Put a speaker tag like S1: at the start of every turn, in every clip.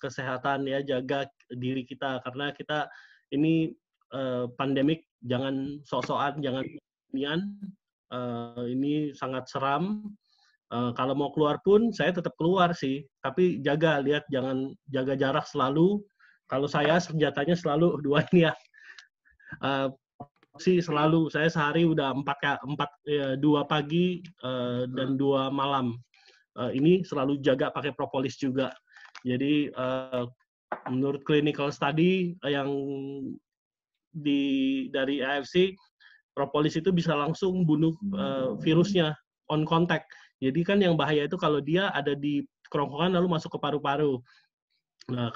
S1: kesehatan ya, jaga diri kita karena kita ini pandemik, jangan sok-sokan, jangan nian. Ini sangat seram. Kalau mau keluar pun saya tetap keluar sih, tapi lihat jangan jaga jarak selalu. Kalau saya senjatanya selalu dua ini ya. Sih selalu saya sehari udah 2 pagi dan 2 malam. Ini selalu jaga pakai propolis juga. Jadi menurut clinical study yang dari AFC, propolis itu bisa langsung bunuh virusnya on contact. Jadi kan yang bahaya itu kalau dia ada di kerongkongan lalu masuk ke paru-paru. Nah,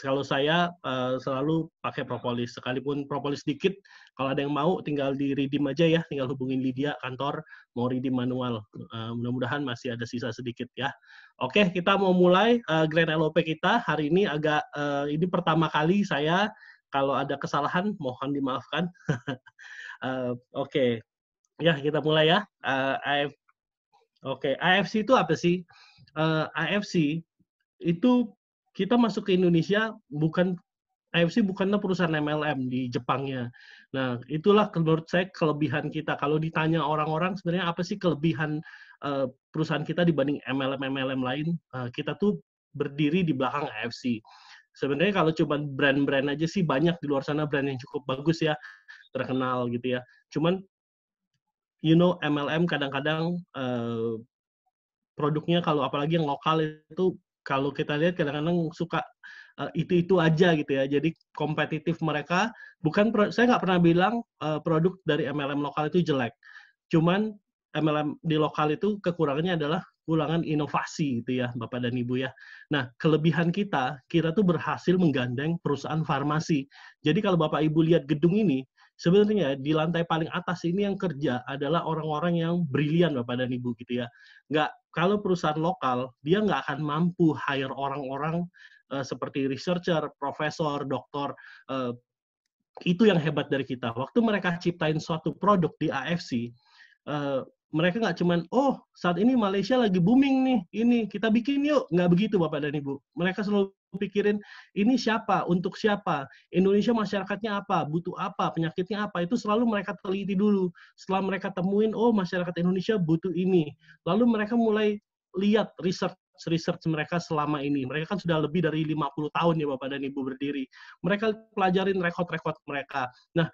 S1: kalau saya selalu pakai propolis. Sekalipun propolis dikit, kalau ada yang mau tinggal di redeem aja ya, tinggal hubungin Lydia kantor, mau redeem manual. Mudah-mudahan masih ada sisa sedikit ya. Oke, kita mau mulai Grand LOP kita. Hari ini ini pertama kali saya, kalau ada kesalahan mohon dimaafkan. Oke, ya kita mulai ya. AFC itu apa sih? AFC itu kita masuk ke Indonesia AFC bukanlah perusahaan MLM di Jepangnya. Nah, itulah menurut saya kelebihan kita. Kalau ditanya orang-orang sebenarnya apa sih kelebihan perusahaan kita dibanding MLM lain, kita tuh berdiri di belakang AFC. Sebenarnya kalau cuma brand-brand aja sih banyak di luar sana brand yang cukup bagus ya, terkenal gitu ya. Cuman MLM kadang-kadang produknya kalau apalagi yang lokal itu kalau kita lihat kadang-kadang suka itu aja gitu ya. Jadi kompetitif mereka saya nggak pernah bilang produk dari MLM lokal itu jelek. Cuman MLM di lokal itu kekurangannya adalah kekurangan inovasi gitu ya, Bapak dan Ibu ya. Nah, kelebihan kita tuh berhasil menggandeng perusahaan farmasi. Jadi kalau Bapak Ibu lihat gedung ini, sebenarnya di lantai paling atas ini yang kerja adalah orang-orang yang brilian Bapak dan Ibu gitu ya. Kalau perusahaan lokal, dia nggak akan mampu hire orang-orang seperti researcher, profesor, doktor. Itu yang hebat dari kita. Waktu mereka ciptain suatu produk di AFC, mereka nggak cuman, oh saat ini Malaysia lagi booming nih, ini kita bikin yuk. Nggak begitu Bapak dan Ibu. Mereka selalu pikirin, ini siapa, untuk siapa, Indonesia masyarakatnya apa, butuh apa, penyakitnya apa, itu selalu mereka teliti dulu. Setelah mereka temuin, oh masyarakat Indonesia butuh ini. Lalu mereka mulai lihat research mereka selama ini. Mereka kan sudah lebih dari 50 tahun ya Bapak dan Ibu berdiri. Mereka pelajarin rekod-rekod mereka. Nah,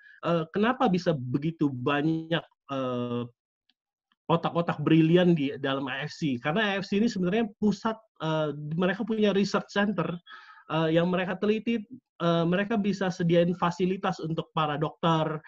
S1: kenapa bisa begitu banyak otak-otak brilian di dalam AFC? Karena AFC ini sebenarnya pusat, mereka punya research center yang mereka teliti, mereka bisa sediain fasilitas untuk para dokter,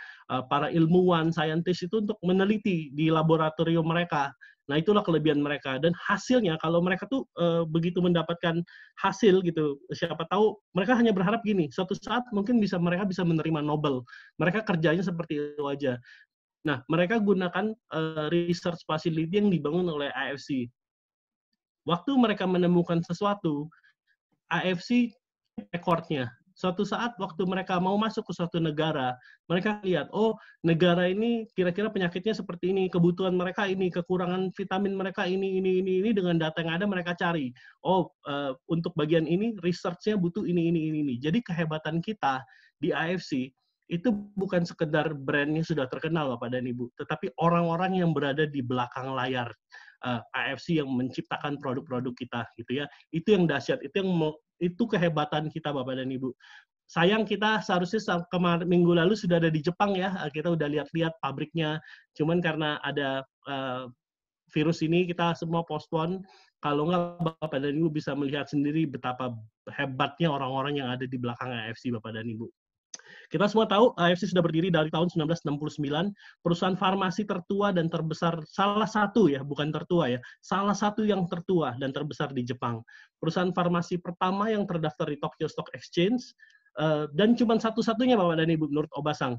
S1: para ilmuwan, saintis itu untuk meneliti di laboratorium mereka. Nah, itulah kelebihan mereka. Dan hasilnya, kalau mereka tuh begitu mendapatkan hasil gitu, siapa tahu mereka hanya berharap gini, suatu saat mungkin mereka bisa menerima Nobel. Mereka kerjanya seperti itu aja. Nah, mereka gunakan research facility yang dibangun oleh AFC. Waktu mereka menemukan sesuatu, AFC rekornya. Suatu saat waktu mereka mau masuk ke suatu negara, mereka lihat, oh negara ini kira-kira penyakitnya seperti ini, kebutuhan mereka ini, kekurangan vitamin mereka ini, dengan data yang ada mereka cari. Oh, untuk bagian ini research-nya butuh ini. Jadi kehebatan kita di AFC itu bukan sekedar brandnya sudah terkenal Bapak dan Ibu, tetapi orang-orang yang berada di belakang layar AFC yang menciptakan produk-produk kita gitu ya. Itu yang dahsyat, itu kehebatan kita Bapak dan Ibu. Sayang kita seharusnya minggu lalu sudah ada di Jepang ya, kita udah lihat-lihat pabriknya. Cuman karena ada virus ini kita semua postpone. Kalau nggak Bapak dan Ibu bisa melihat sendiri betapa hebatnya orang-orang yang ada di belakang AFC Bapak dan Ibu. Kita semua tahu AFC sudah berdiri dari tahun 1969, perusahaan farmasi tertua dan terbesar, salah satu ya, bukan tertua ya, salah satu yang tertua dan terbesar di Jepang. Perusahaan farmasi pertama yang terdaftar di Tokyo Stock Exchange, dan cuma satu-satunya Bapak dan Ibu menurut Obasang.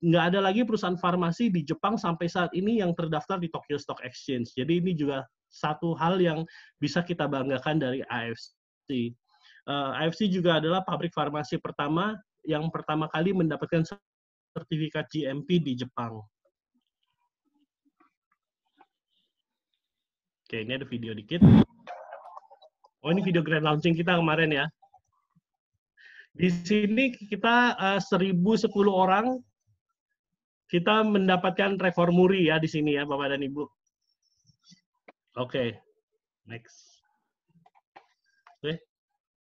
S1: Nggak ada lagi perusahaan farmasi di Jepang sampai saat ini yang terdaftar di Tokyo Stock Exchange. Jadi ini juga satu hal yang bisa kita banggakan dari AFC. AFC juga adalah pabrik farmasi pertama yang pertama kali mendapatkan sertifikat GMP di Jepang. Oke, ini ada video dikit. Oh, ini video grand launching kita kemarin ya. Di sini kita 1.010 orang, kita mendapatkan rekor muri ya di sini ya, Bapak dan Ibu. Oke, next.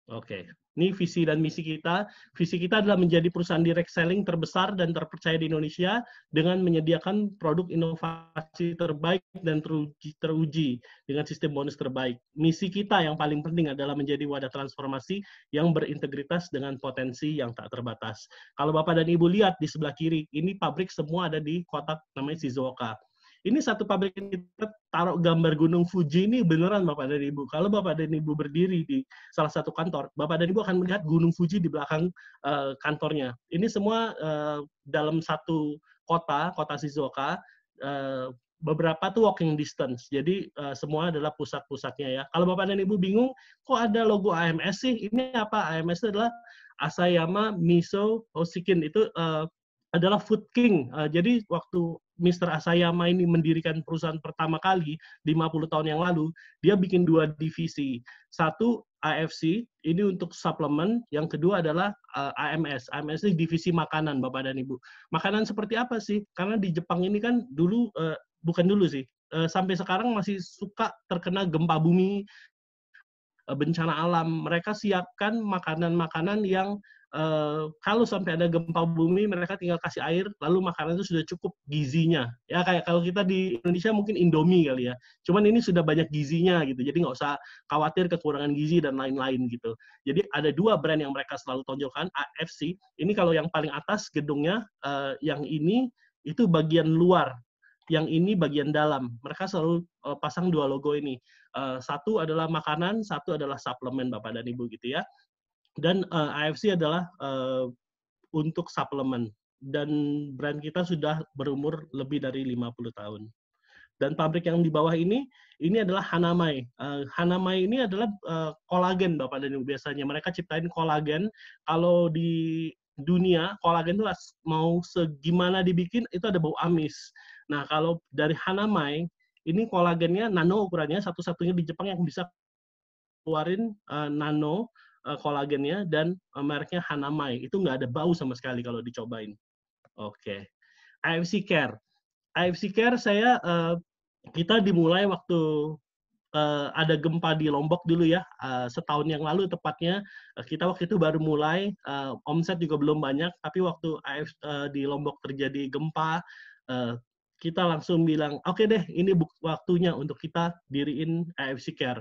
S1: Oke. Ini visi dan misi kita. Visi kita adalah menjadi perusahaan direct selling terbesar dan terpercaya di Indonesia dengan menyediakan produk inovasi terbaik dan teruji dengan sistem bonus terbaik. Misi kita yang paling penting adalah menjadi wadah transformasi yang berintegritas dengan potensi yang tak terbatas. Kalau Bapak dan Ibu lihat di sebelah kiri, ini pabrik semua ada di kota namanya Shizuoka. Ini satu pabrik yang kita taruh gambar Gunung Fuji ini beneran Bapak dan Ibu. Kalau Bapak dan Ibu berdiri di salah satu kantor, Bapak dan Ibu akan melihat Gunung Fuji di belakang kantornya. Ini semua dalam satu kota Shizuoka, beberapa tuh walking distance. Jadi semua adalah pusat-pusatnya ya. Kalau Bapak dan Ibu bingung, kok ada logo AMS sih? Ini apa? AMS itu adalah Asayama Miso Hoshikin. Itu adalah Food King. Jadi waktu Mr. Asayama ini mendirikan perusahaan pertama kali 50 tahun yang lalu, dia bikin 2 divisi. Satu AFC, ini untuk suplemen. Yang kedua adalah AMS. AMS ini divisi makanan, Bapak dan Ibu. Makanan seperti apa sih? Karena di Jepang ini kan dulu, bukan dulu sih, sampai sekarang masih suka terkena gempa bumi, bencana alam. Mereka siapkan makanan-makanan yang kalau sampai ada gempa bumi, mereka tinggal kasih air, lalu makanan itu sudah cukup gizinya. Ya kayak kalau kita di Indonesia mungkin Indomie kali ya. Cuman ini sudah banyak gizinya gitu, jadi nggak usah khawatir kekurangan gizi dan lain-lain gitu. Jadi ada 2 brand yang mereka selalu tonjolkan, AFC. Ini kalau yang paling atas gedungnya, yang ini itu bagian luar. Yang ini bagian dalam. Mereka selalu pasang 2 logo ini. Satu adalah makanan, satu adalah suplemen Bapak dan Ibu gitu ya. Dan AFC adalah untuk suplemen. Dan brand kita sudah berumur lebih dari 50 tahun. Dan pabrik yang di bawah ini adalah Hanamai. Hanamai ini adalah kolagen Bapak dan Ibu biasanya. Mereka ciptain kolagen. Kalau di dunia, kolagen itu mau segimana dibikin, itu ada bau amis. Nah, kalau dari Hanamai, ini kolagennya nano ukurannya, satu-satunya di Jepang yang bisa keluarin nano kolagennya, dan mereknya Hanamai. Itu nggak ada bau sama sekali kalau dicobain. Oke. AFC Care. AFC Care kita dimulai waktu ada gempa di Lombok dulu ya, setahun yang lalu tepatnya. Kita waktu itu baru mulai, omset juga belum banyak, tapi waktu di Lombok terjadi gempa, kita langsung bilang, oke deh, ini waktunya untuk kita diriin AFC Care.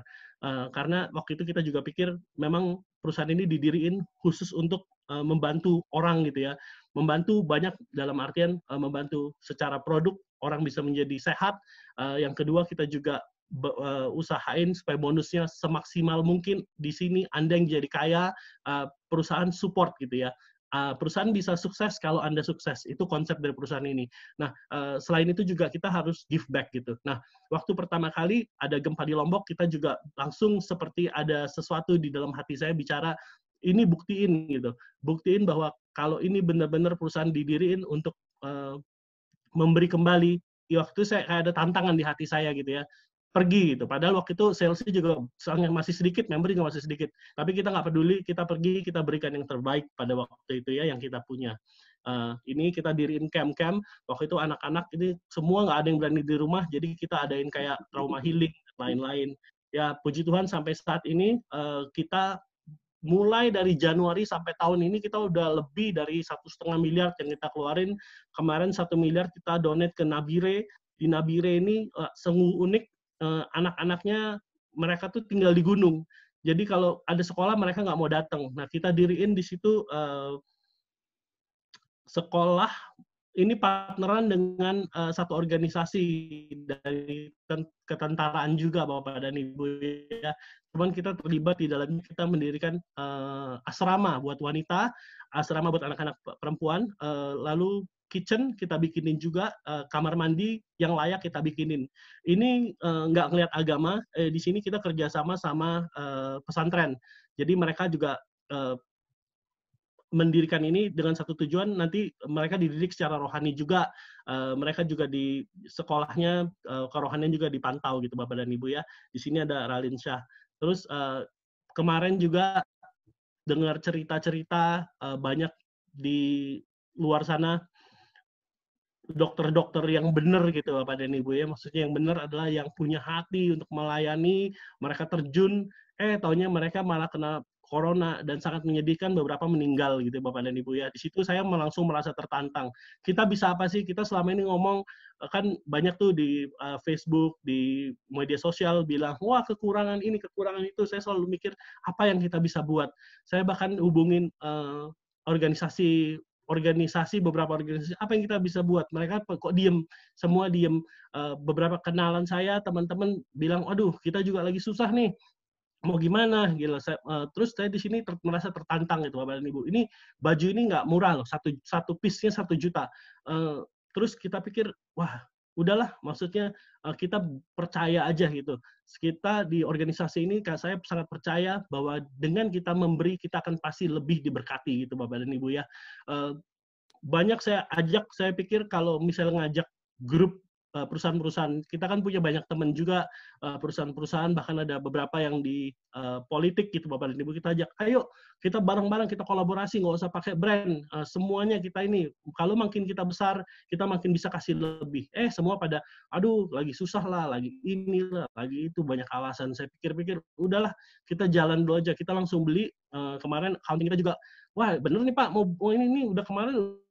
S1: Karena waktu itu kita juga pikir memang perusahaan ini didiriin khusus untuk membantu orang gitu ya. Membantu banyak dalam artian membantu secara produk, orang bisa menjadi sehat. Yang kedua, kita juga usahain supaya bonusnya semaksimal mungkin. Di sini Anda yang jadi kaya, perusahaan support gitu ya. Perusahaan bisa sukses kalau Anda sukses. Itu konsep dari perusahaan ini. Nah, selain itu juga kita harus give back gitu. Nah, waktu pertama kali ada gempa di Lombok, kita juga langsung seperti ada sesuatu di dalam hati saya bicara, ini buktiin gitu. Buktiin bahwa kalau ini benar-benar perusahaan didiriin untuk memberi kembali. Waktu saya ada tantangan di hati saya gitu ya. Pergi gitu. Padahal waktu itu salesnya juga masih sedikit, member juga masih sedikit. Tapi kita nggak peduli, kita pergi, kita berikan yang terbaik pada waktu itu ya, yang kita punya. Ini kita diriin camp-camp, waktu itu anak-anak ini semua nggak ada yang berani di rumah, jadi kita adain kayak trauma healing, lain-lain. Ya puji Tuhan sampai saat ini kita mulai dari Januari sampai tahun ini kita udah lebih dari 1,5 miliar yang kita keluarin. Kemarin 1 miliar kita donate ke Nabire. Di Nabire ini sungguh unik. Anak-anaknya mereka tuh tinggal di gunung. Jadi kalau ada sekolah mereka nggak mau datang. Nah kita diriin di situ sekolah ini partneran dengan satu organisasi dari ketentaraan juga Bapak dan Ibu ya. Cuman kita terlibat di dalamnya, kita mendirikan asrama buat wanita, asrama buat anak-anak perempuan, lalu kitchen kita bikinin juga, kamar mandi yang layak kita bikinin. Ini nggak ngelihat agama, di sini kita kerjasama sama pesantren. Jadi mereka juga mendirikan ini dengan satu tujuan, nanti mereka dididik secara rohani juga, mereka juga di sekolahnya kerohanian juga dipantau gitu Bapak dan Ibu ya. Di sini ada Ralin Syah. Terus kemarin juga dengar cerita-cerita banyak di luar sana dokter-dokter yang benar gitu Bapak dan Ibu ya. Maksudnya yang benar adalah yang punya hati untuk melayani, mereka terjun, taunya mereka malah kena corona dan sangat menyedihkan beberapa meninggal gitu Bapak dan Ibu ya. Di situ saya langsung merasa tertantang. Kita bisa apa sih? Kita selama ini ngomong kan banyak tuh di Facebook, di media sosial bilang, wah kekurangan ini, kekurangan itu. Saya selalu mikir apa yang kita bisa buat. Saya bahkan hubungin beberapa organisasi, apa yang kita bisa buat? Mereka kok diem, semua diem. Beberapa kenalan saya, teman-teman bilang, aduh kita juga lagi susah nih, mau gimana? Gila, terus saya di sini merasa tertantang gitu, Bapak dan Ibu. Ini baju ini nggak murah loh, satu piece-nya 1 juta. Terus kita pikir, wah udahlah, maksudnya kita percaya aja gitu. Kita di organisasi ini, saya sangat percaya bahwa dengan kita memberi, kita akan pasti lebih diberkati gitu, Bapak dan Ibu ya. Banyak saya ajak, saya pikir kalau misalnya ngajak grup perusahaan-perusahaan, kita kan punya banyak teman juga perusahaan-perusahaan, bahkan ada beberapa yang di politik gitu Bapak dan Ibu, kita ajak, ayo kita bareng-bareng, kita kolaborasi, nggak usah pakai brand, semuanya kita ini, kalau makin kita besar, kita makin bisa kasih lebih. Semua pada, aduh lagi susah lah, lagi inilah, lagi itu, banyak alasan. Saya pikir-pikir, udahlah kita jalan dulu aja, kita langsung beli. Kemarin accounting kita juga, wah bener nih Pak, mau ini udah kemarin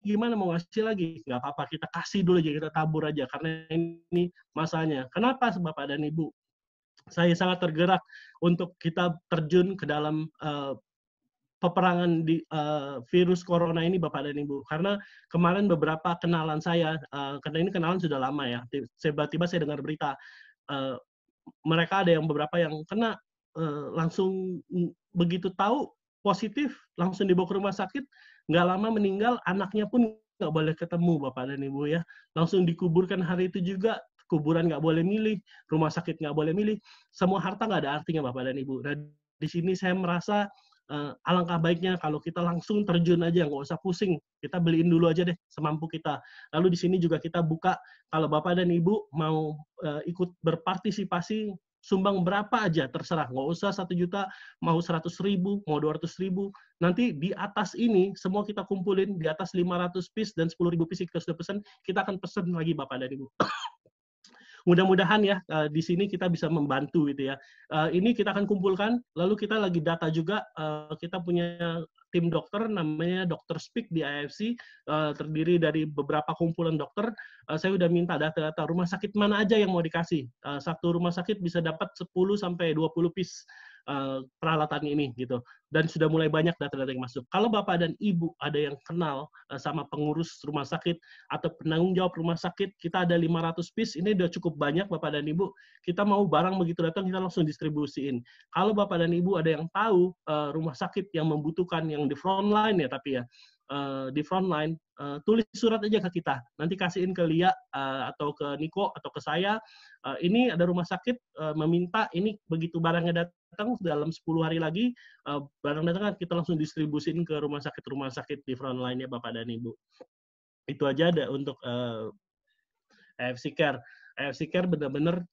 S1: gimana mau ngasih lagi? Nggak apa-apa, kita kasih dulu aja, kita tabur aja, karena ini masanya. Kenapa Bapak dan Ibu? Saya sangat tergerak untuk kita terjun ke dalam peperangan di virus corona ini Bapak dan Ibu. Karena kemarin beberapa kenalan saya, karena ini kenalan sudah lama ya, tiba-tiba saya dengar berita, mereka ada yang beberapa yang kena, langsung begitu tahu positif, langsung dibawa ke rumah sakit, nggak lama meninggal, anaknya pun nggak boleh ketemu Bapak dan Ibu ya. Langsung dikuburkan hari itu juga, kuburan nggak boleh milih, rumah sakit nggak boleh milih, semua harta nggak ada artinya Bapak dan Ibu. Nah, di sini saya merasa alangkah baiknya kalau kita langsung terjun aja, nggak usah pusing, kita beliin dulu aja deh semampu kita. Lalu di sini juga kita buka, kalau Bapak dan Ibu mau ikut berpartisipasi, sumbang berapa aja terserah, nggak usah 1 juta, mau 100.000, mau 200.000. Nanti di atas ini semua kita kumpulin, di atas 500 piece dan 10.000 piece kita sudah pesan, kita akan pesan lagi Bapak dan Ibu. Mudah-mudahan ya di sini kita bisa membantu gitu ya. Ini kita akan kumpulkan, lalu kita lagi data juga, kita punya tim dokter namanya Dokter Speak di IFC, terdiri dari beberapa kumpulan dokter. Saya udah minta data-data rumah sakit mana aja yang mau dikasih. Satu rumah sakit bisa dapat 10 sampai 20 piece peralatan ini gitu, dan sudah mulai banyak data-data yang masuk. Kalau Bapak dan Ibu ada yang kenal sama pengurus rumah sakit atau penanggung jawab rumah sakit, kita ada 500 piece, ini udah cukup banyak Bapak dan Ibu. Kita mau barang begitu datang kita langsung distribusiin. Kalau Bapak dan Ibu ada yang tahu rumah sakit yang membutuhkan, yang di front line ya, tapi ya di front line, tulis surat aja ke kita. Nanti kasihin ke Lia atau ke Niko atau ke saya. Ini ada rumah sakit meminta ini, begitu barangnya datang dalam 10 hari lagi, barang datang kita langsung distribusin ke rumah sakit di front line ya Bapak dan Ibu. Itu aja ada untuk AFC Care. AFC Care benar-benar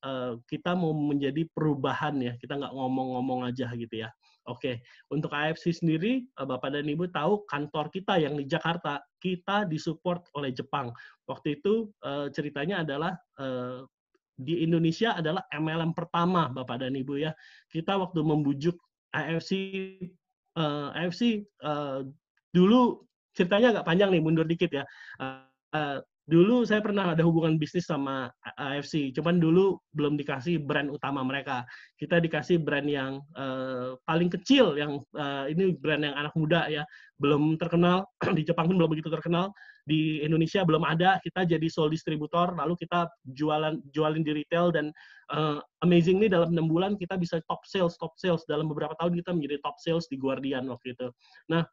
S1: kita mau menjadi perubahan ya, kita nggak ngomong-ngomong aja gitu ya. Oke, untuk AFC sendiri, Bapak dan Ibu tahu kantor kita yang di Jakarta, kita disupport oleh Jepang. Waktu itu ceritanya adalah di Indonesia adalah MLM pertama Bapak dan Ibu ya. Kita waktu membujuk AFC, dulu ceritanya agak panjang nih, mundur dikit ya. Dulu saya pernah ada hubungan bisnis sama AFC, cuman dulu belum dikasih brand utama mereka. Kita dikasih brand yang paling kecil, yang ini brand yang anak muda ya, belum terkenal, di Jepang pun belum begitu terkenal, di Indonesia belum ada, kita jadi sole distributor, lalu kita jualin di retail, dan amazingly dalam 6 bulan kita bisa top sales, dalam beberapa tahun kita menjadi top sales di Guardian waktu itu. Nah,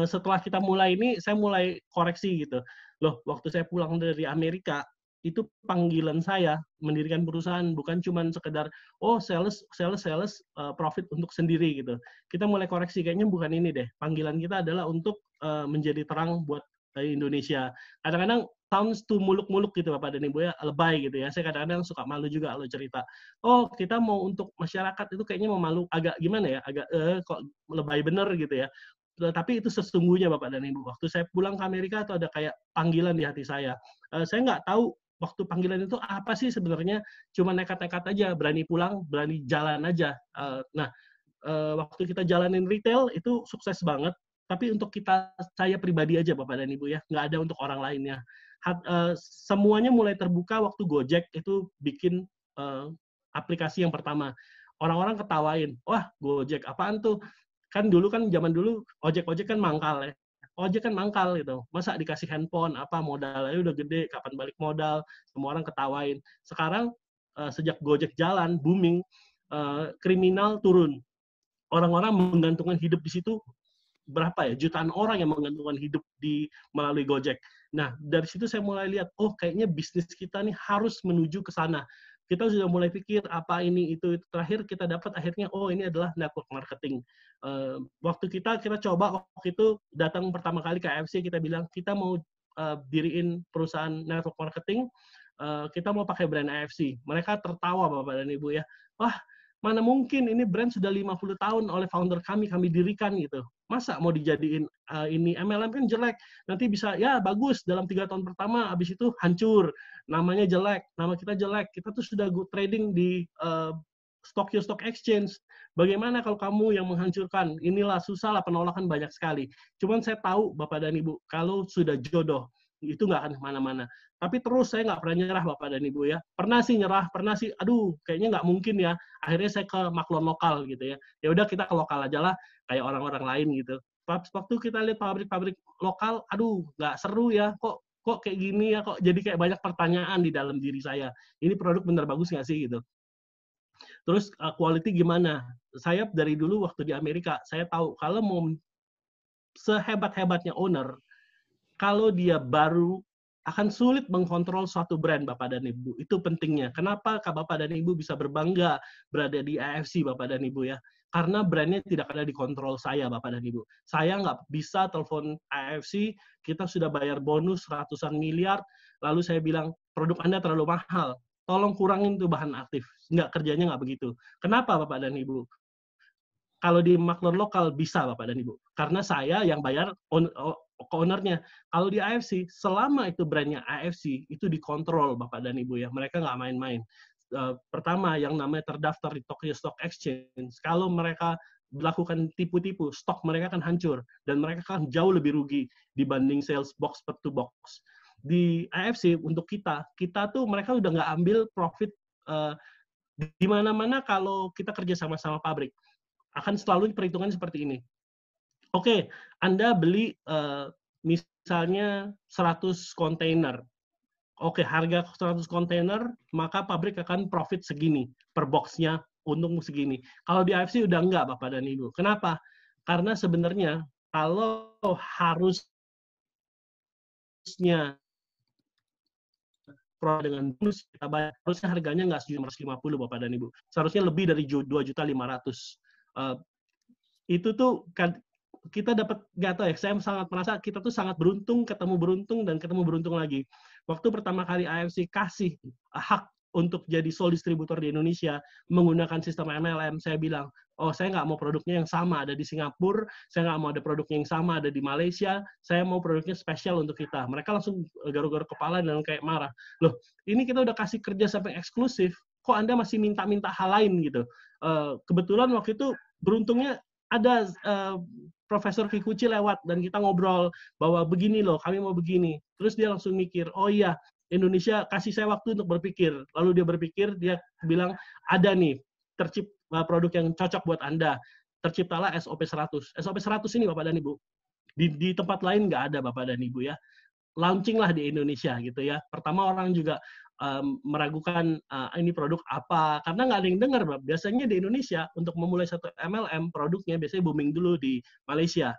S1: setelah kita mulai ini, saya mulai koreksi gitu. Loh, waktu saya pulang dari Amerika, itu panggilan saya mendirikan perusahaan bukan cuma sekedar sales profit untuk sendiri gitu. Kita mulai koreksi, kayaknya bukan ini deh. Panggilan kita adalah untuk menjadi terang buat Indonesia. Kadang-kadang sounds to muluk-muluk gitu Bapak dan Ibu ya, lebay gitu ya. Saya kadang-kadang suka malu juga kalau cerita. Oh, kita mau untuk masyarakat itu kayaknya mau malu, agak gimana ya, agak kok lebay bener gitu ya. Tapi itu sesungguhnya Bapak dan Ibu. Waktu saya pulang ke Amerika itu ada kayak panggilan di hati saya. Saya nggak tahu waktu panggilan itu apa sih sebenarnya, cuma nekat-nekat aja, berani pulang, berani jalan aja. Waktu kita jalanin retail itu sukses banget, tapi untuk saya pribadi aja Bapak dan Ibu ya, nggak ada untuk orang lainnya. Semuanya mulai terbuka waktu Gojek itu bikin aplikasi yang pertama. Orang-orang ketawain, wah Gojek apaan tuh? Kan dulu kan zaman dulu ojek-ojek kan mangkal ya. Ojek kan mangkal gitu. Masa dikasih handphone, apa modalnya udah gede, kapan balik modal, semua orang ketawain. Sekarang sejak Gojek jalan, booming, kriminal turun. Orang-orang menggantungkan hidup di situ berapa ya, jutaan orang yang menggantungkan hidup melalui Gojek. Nah, dari situ saya mulai lihat, oh kayaknya bisnis kita nih harus menuju ke sana. Kita sudah mulai pikir apa ini itu terakhir kita dapat akhirnya oh ini adalah network marketing. Waktu kita coba waktu itu datang pertama kali ke AFC, kita bilang kita mau diriin perusahaan network marketing, kita mau pakai brand AFC. Mereka tertawa Bapak dan Ibu ya. Wah, mana mungkin ini brand sudah 50 tahun oleh founder kami dirikan gitu. Masa mau dijadiin ini MLM kan jelek, nanti bisa ya bagus dalam 3 tahun pertama, habis itu hancur, namanya jelek, nama kita jelek, kita tuh sudah good trading di Tokyo Stock Exchange. Bagaimana kalau kamu yang menghancurkan? Inilah susah lah, penolakan banyak sekali. Cuman saya tahu Bapak dan Ibu, kalau sudah jodoh, itu nggak akan kemana-mana. Tapi terus saya nggak pernah nyerah Bapak dan Ibu ya. Pernah sih nyerah, pernah sih, aduh kayaknya nggak mungkin ya. Akhirnya saya ke maklon lokal gitu ya. Ya udah kita ke lokal aja lah, kayak orang-orang lain gitu. Waktu kita lihat pabrik-pabrik lokal, aduh nggak seru ya. Kok kayak gini ya, kok jadi kayak banyak pertanyaan di dalam diri saya. Ini produk bener bagus nggak sih gitu. Terus quality gimana? Saya dari dulu waktu di Amerika, saya tahu kalau mau sehebat-hebatnya owner, kalau dia baru akan sulit mengkontrol suatu brand Bapak dan Ibu. Itu pentingnya. Kenapa Bapak dan Ibu bisa berbangga berada di AFC Bapak dan Ibu ya? Karena brandnya tidak ada di kontrol saya Bapak dan Ibu. Saya nggak bisa telepon AFC, kita sudah bayar bonus ratusan miliar, lalu saya bilang produk Anda terlalu mahal, tolong kurangin tuh bahan aktif. Kerjanya nggak begitu. Kenapa Bapak dan Ibu? Kalau di makler lokal bisa Bapak dan Ibu. Karena saya yang bayar ownernya. Kalau di AFC, selama itu brandnya AFC, itu dikontrol Bapak dan Ibu ya. Mereka nggak main-main. Pertama, yang namanya terdaftar di Tokyo Stock Exchange, kalau mereka melakukan tipu-tipu, stok mereka akan hancur. Dan mereka akan jauh lebih rugi dibanding sales box per to box. Di AFC, untuk kita tuh mereka udah nggak ambil profit di mana-mana kalau kita kerja sama-sama pabrik. Akan selalu perhitungan seperti ini. Oke, Anda beli misalnya 100 kontainer. Oke, harga 100 kontainer, maka pabrik akan profit segini per boxnya, untung segini. Kalau di AFC udah enggak, Bapak dan Ibu. Kenapa? Karena sebenarnya kalau harusnya dengan bonus kita bayar, harusnya harganya nggak 750 Bapak dan Ibu. Seharusnya lebih dari 2.500.000. Itu tuh kita dapat, nggak tahu ya, saya sangat merasa kita tuh sangat beruntung, ketemu beruntung lagi. Waktu pertama kali AFC kasih hak untuk jadi sole distributor di Indonesia menggunakan sistem MLM, saya bilang, oh saya nggak mau produknya yang sama ada di Singapura, saya nggak mau ada produknya yang sama ada di Malaysia, saya mau produknya spesial untuk kita. Mereka langsung garuk-garuk kepala dan kayak marah. Loh, ini kita udah kasih kerja sampai eksklusif, kok Anda masih minta-minta hal lain gitu. Kebetulan waktu itu beruntungnya ada Profesor Kikuchi lewat dan kita ngobrol bahwa begini loh, kami mau begini. Terus dia langsung mikir, oh iya, Indonesia kasih saya waktu untuk berpikir. Lalu dia berpikir, dia bilang, ada nih tercipta produk yang cocok buat Anda. Terciptalah SOP 100. SOP 100 ini Bapak dan Ibu. Di tempat lain nggak ada Bapak dan Ibu ya. Launching lah di Indonesia gitu ya. Pertama orang juga meragukan ini produk apa, karena nggak ada yang dengar. Biasanya di Indonesia untuk memulai satu MLM produknya biasanya booming dulu di Malaysia,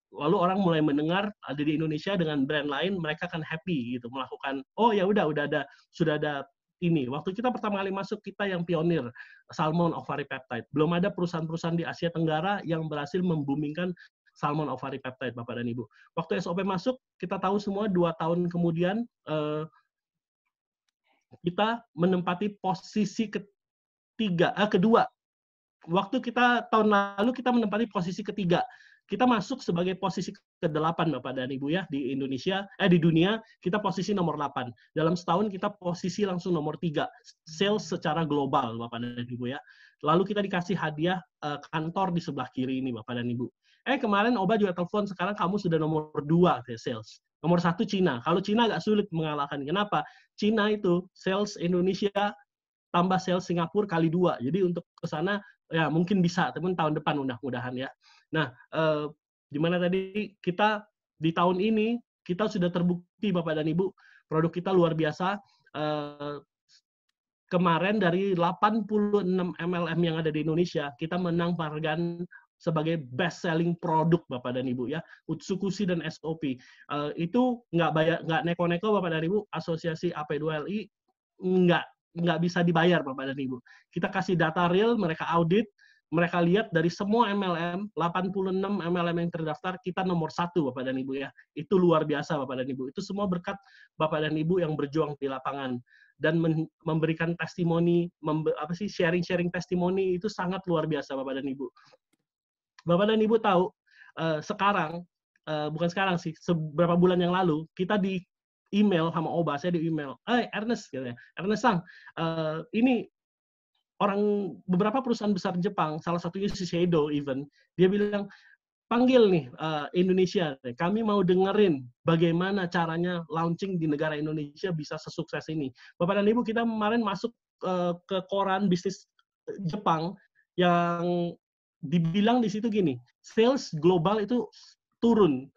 S1: lalu orang mulai mendengar ada di Indonesia dengan brand lain, mereka akan happy gitu melakukan, oh ya sudah ada ini. Waktu kita pertama kali masuk, kita yang pionir salmon ovari peptide. Belum ada perusahaan-perusahaan di Asia Tenggara yang berhasil membumingkan salmon ovary peptide, Bapak dan Ibu. Waktu SOP masuk, kita tahu semua 2 tahun kemudian kita menempati posisi kedua. Waktu kita tahun lalu kita menempati posisi ketiga. Kita masuk sebagai posisi ke-8 Bapak dan Ibu ya di Indonesia, di dunia kita posisi nomor 8. Dalam setahun kita posisi langsung nomor 3 sales secara global Bapak dan Ibu ya. Lalu kita dikasih hadiah kantor di sebelah kiri ini Bapak dan Ibu. Kemarin Oba juga telepon, sekarang kamu sudah nomor 2 sales. Nomor 1 Cina. Kalau Cina agak sulit mengalahkan. Kenapa? Cina itu sales Indonesia tambah sales Singapura kali 2. Jadi untuk ke sana ya mungkin bisa, teman tahun depan mudah-mudahan ya. Nah, di mana tadi kita di tahun ini kita sudah terbukti Bapak dan Ibu, produk kita luar biasa. Kemarin dari 86 MLM yang ada di Indonesia, kita menang penghargaan sebagai best selling produk Bapak dan Ibu ya, Utsukushi dan SOP. Itu nggak neko-neko Bapak dan Ibu, asosiasi AP2LI nggak bisa dibayar Bapak dan Ibu. Kita kasih data real, mereka audit, mereka lihat dari semua MLM, 86 MLM yang terdaftar, kita nomor 1 Bapak dan Ibu ya. Itu luar biasa Bapak dan Ibu. Itu semua berkat Bapak dan Ibu yang berjuang di lapangan dan memberikan testimoni, sharing-sharing testimoni itu sangat luar biasa Bapak dan Ibu. Bapak dan Ibu tahu sekarang, bukan sekarang sih, beberapa bulan yang lalu kita di email sama Oba, saya di email, Ernest, gitu ya. Ernest Sang, ini beberapa perusahaan besar Jepang, salah satunya Shiseido even, dia bilang, panggil nih Indonesia, kami mau dengerin bagaimana caranya launching di negara Indonesia bisa sesukses ini. Bapak dan Ibu, kita kemarin masuk ke koran bisnis Jepang yang dibilang di situ gini, sales global itu turun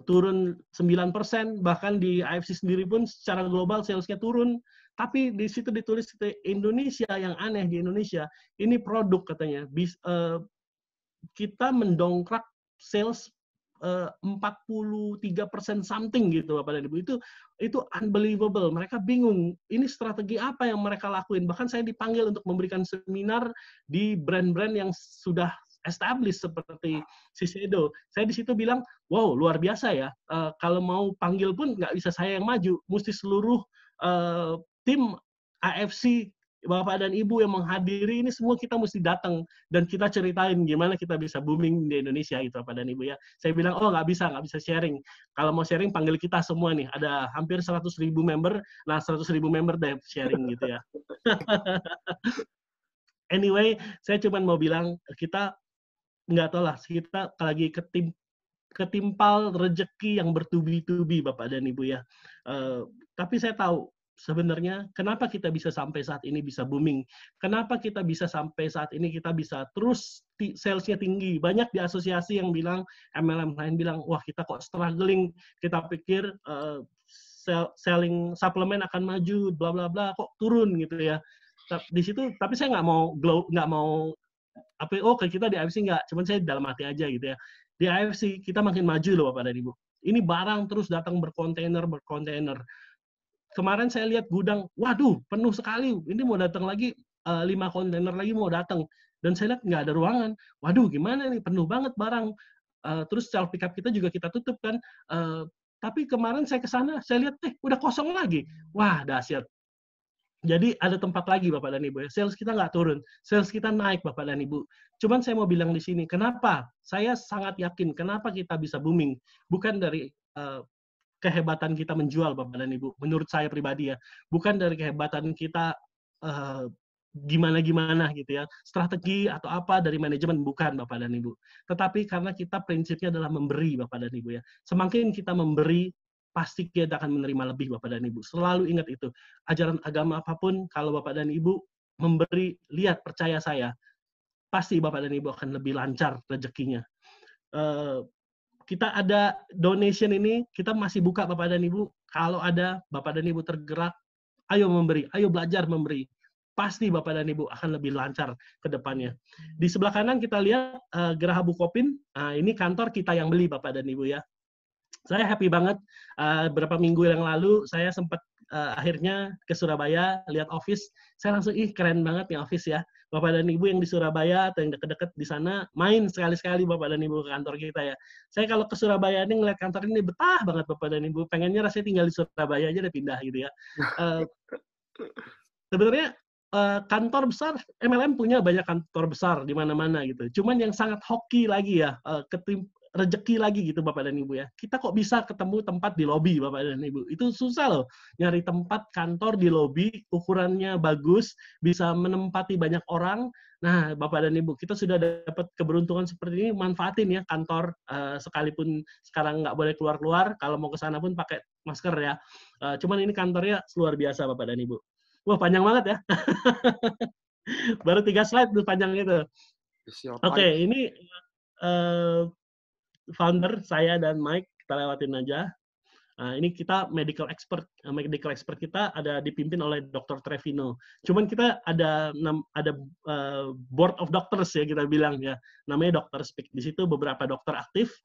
S1: 9%, bahkan di AFC sendiri pun secara global salesnya turun, tapi di situ ditulis Indonesia, yang aneh di Indonesia, ini produk katanya, kita mendongkrak sales 43% something gitu Bapak dan Ibu. Itu unbelievable, mereka bingung, ini strategi apa yang mereka lakuin. Bahkan saya dipanggil untuk memberikan seminar di brand-brand yang sudah established seperti Shiseido. Saya di situ bilang, wow luar biasa ya. Kalau mau panggil pun nggak bisa saya yang maju, mesti seluruh tim AFC Bapak dan Ibu yang menghadiri ini semua kita mesti datang dan kita ceritain gimana kita bisa booming di Indonesia gitu Bapak dan Ibu ya. Saya bilang nggak bisa sharing. Kalau mau sharing panggil kita semua nih. Ada hampir 100.000 member, nah 100.000 member deh sharing gitu ya. Anyway, saya cuma mau bilang kita nggak tahu lah, kita lagi ketimpal rejeki yang bertubi-tubi Bapak dan Ibu ya. Tapi saya tahu sebenarnya kenapa kita bisa sampai saat ini bisa booming. Kenapa kita bisa sampai saat ini kita bisa terus salesnya tinggi. Banyak di asosiasi yang bilang, MLM lain bilang, wah kita kok struggling, kita pikir selling suplemen akan maju, bla bla bla, kok turun gitu ya. Di situ, tapi saya nggak mau kayak kita di AFC nggak, cuman saya dalam hati aja gitu ya. Di AFC kita makin maju loh Bapak dan Ibu. Ini barang terus datang berkontainer. Kemarin saya lihat gudang, waduh penuh sekali. Ini mau datang lagi 5 kontainer lagi mau datang. Dan saya lihat nggak ada ruangan. Waduh gimana nih, penuh banget barang. Terus self pick up kita juga kita tutup kan. Tapi kemarin saya ke sana, saya lihat udah kosong lagi. Wah dahsyat. Jadi ada tempat lagi Bapak dan Ibu ya. Sales kita nggak turun, sales kita naik Bapak dan Ibu. Cuman saya mau bilang di sini, kenapa? Saya sangat yakin kenapa kita bisa booming. Bukan dari kehebatan kita menjual Bapak dan Ibu. Menurut saya pribadi ya. Bukan dari kehebatan kita gimana-gimana gitu ya. Strategi atau apa dari manajemen, bukan Bapak dan Ibu. Tetapi karena kita prinsipnya adalah memberi Bapak dan Ibu ya. Semakin kita memberi, pasti kita akan menerima lebih Bapak dan Ibu. Selalu ingat itu. Ajaran agama apapun, kalau Bapak dan Ibu memberi, lihat, percaya saya, pasti Bapak dan Ibu akan lebih lancar rezekinya. Kita ada donation ini, kita masih buka Bapak dan Ibu. Kalau ada Bapak dan Ibu tergerak, ayo memberi, ayo belajar memberi. Pasti Bapak dan Ibu akan lebih lancar ke depannya. Di sebelah kanan kita lihat Geraha Bukopin. Nah, ini kantor kita yang beli Bapak dan Ibu ya. Saya happy banget, beberapa minggu yang lalu saya sempat akhirnya ke Surabaya, lihat office, saya langsung, keren banget nih office ya. Bapak dan Ibu yang di Surabaya atau yang deket-deket di sana, main sekali-sekali Bapak dan Ibu ke kantor kita ya. Saya kalau ke Surabaya ini ngeliat kantor ini betah banget Bapak dan Ibu. Pengennya rasanya tinggal di Surabaya aja udah pindah gitu ya. Uh, Sebenarnya kantor besar, MLM punya banyak kantor besar di mana-mana gitu. Cuman yang sangat hoki lagi ya, rezeki lagi gitu Bapak dan Ibu ya. Kita kok bisa ketemu tempat di lobi Bapak dan Ibu. Itu susah loh. Nyari tempat kantor di lobi, ukurannya bagus, bisa menempati banyak orang. Nah, Bapak dan Ibu, kita sudah dapat keberuntungan seperti ini, manfaatin ya kantor, sekalipun sekarang nggak boleh keluar-keluar, kalau mau ke sana pun pakai masker ya. Cuman ini kantornya luar biasa Bapak dan Ibu. Wah, panjang banget ya. Baru 3 slide tuh panjang itu. Oke, ini founder saya dan Mike, kita lewatin aja. Ini kita medical expert kita ada dipimpin oleh Dr. Trevino. Cuman kita ada board of doctors ya kita bilang ya, namanya Dr. Speak. Di situ beberapa dokter aktif,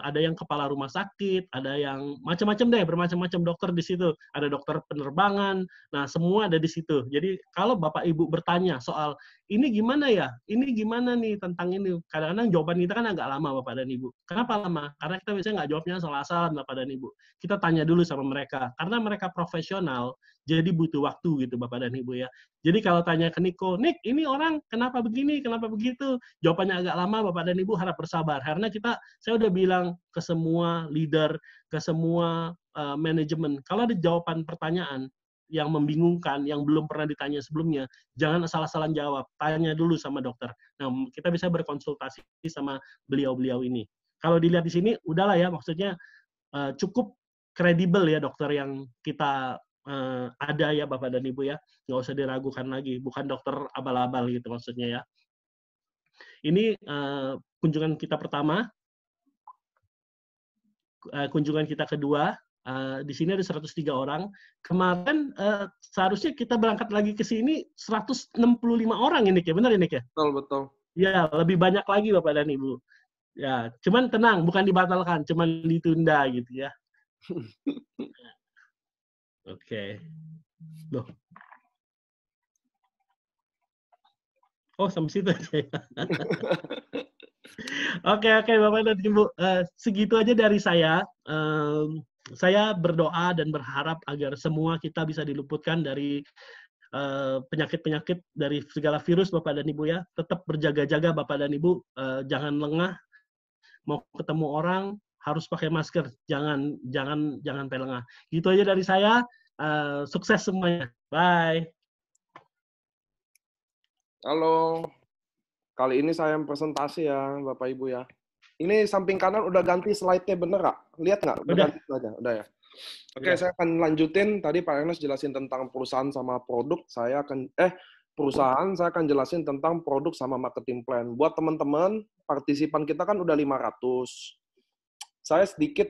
S1: ada yang kepala rumah sakit, ada yang macam-macam deh, bermacam-macam dokter di situ. Ada dokter penerbangan, nah semua ada di situ. Jadi kalau Bapak Ibu bertanya soal ini gimana ya, ini gimana nih tentang ini, kadang-kadang jawaban kita kan agak lama Bapak dan Ibu. Kenapa lama? Karena kita biasanya nggak jawabnya asal-asalan Bapak dan Ibu. Kita tanya dulu sama mereka. Karena mereka profesional, jadi butuh waktu gitu Bapak dan Ibu ya. Jadi kalau tanya ke Niko, Nik, ini orang kenapa begini, kenapa begitu? Jawabannya agak lama Bapak dan Ibu harap bersabar. Karena saya udah bilang ke semua leader, ke semua manajemen, kalau ada jawaban pertanyaan yang membingungkan, yang belum pernah ditanya sebelumnya, jangan asal-asalan jawab. Tanya dulu sama dokter. Nah, kita bisa berkonsultasi sama beliau-beliau ini. Kalau dilihat di sini, udahlah ya, maksudnya cukup kredibel ya dokter yang kita ada ya Bapak dan Ibu ya, nggak usah diragukan lagi, bukan dokter abal-abal gitu maksudnya ya. Ini kunjungan kita pertama, kunjungan kita kedua, di sini ada 103 orang. Kemarin seharusnya kita berangkat lagi ke sini 165 orang ini ya, benar ini ya?
S2: Betul, betul.
S1: Ya, lebih banyak lagi Bapak dan Ibu. Ya, cuman tenang, bukan dibatalkan, cuman ditunda gitu ya. Oke. Loh. Oh, sampai situ aja ya. Oke, Bapak dan Ibu. Segitu aja dari saya. Saya berdoa dan berharap agar semua kita bisa diluputkan dari penyakit-penyakit, dari segala virus Bapak dan Ibu ya. Tetap berjaga-jaga Bapak dan Ibu. Jangan lengah. Mau ketemu orang harus pakai masker. Jangan sampai lengah. Gitu aja dari saya. Sukses semuanya. Bye.
S2: Halo, kali ini saya presentasi ya, Bapak Ibu ya. Ini samping kanan udah ganti slide-nya, bener nggak? Lihat nggak? Udah ganti slide-nya? Udah ya? Oke, saya akan lanjutin. Tadi Pak Ernest jelasin tentang perusahaan sama produk. Saya akan jelasin tentang produk sama marketing plan. Buat teman-teman, partisipan kita kan udah 500. Saya sedikit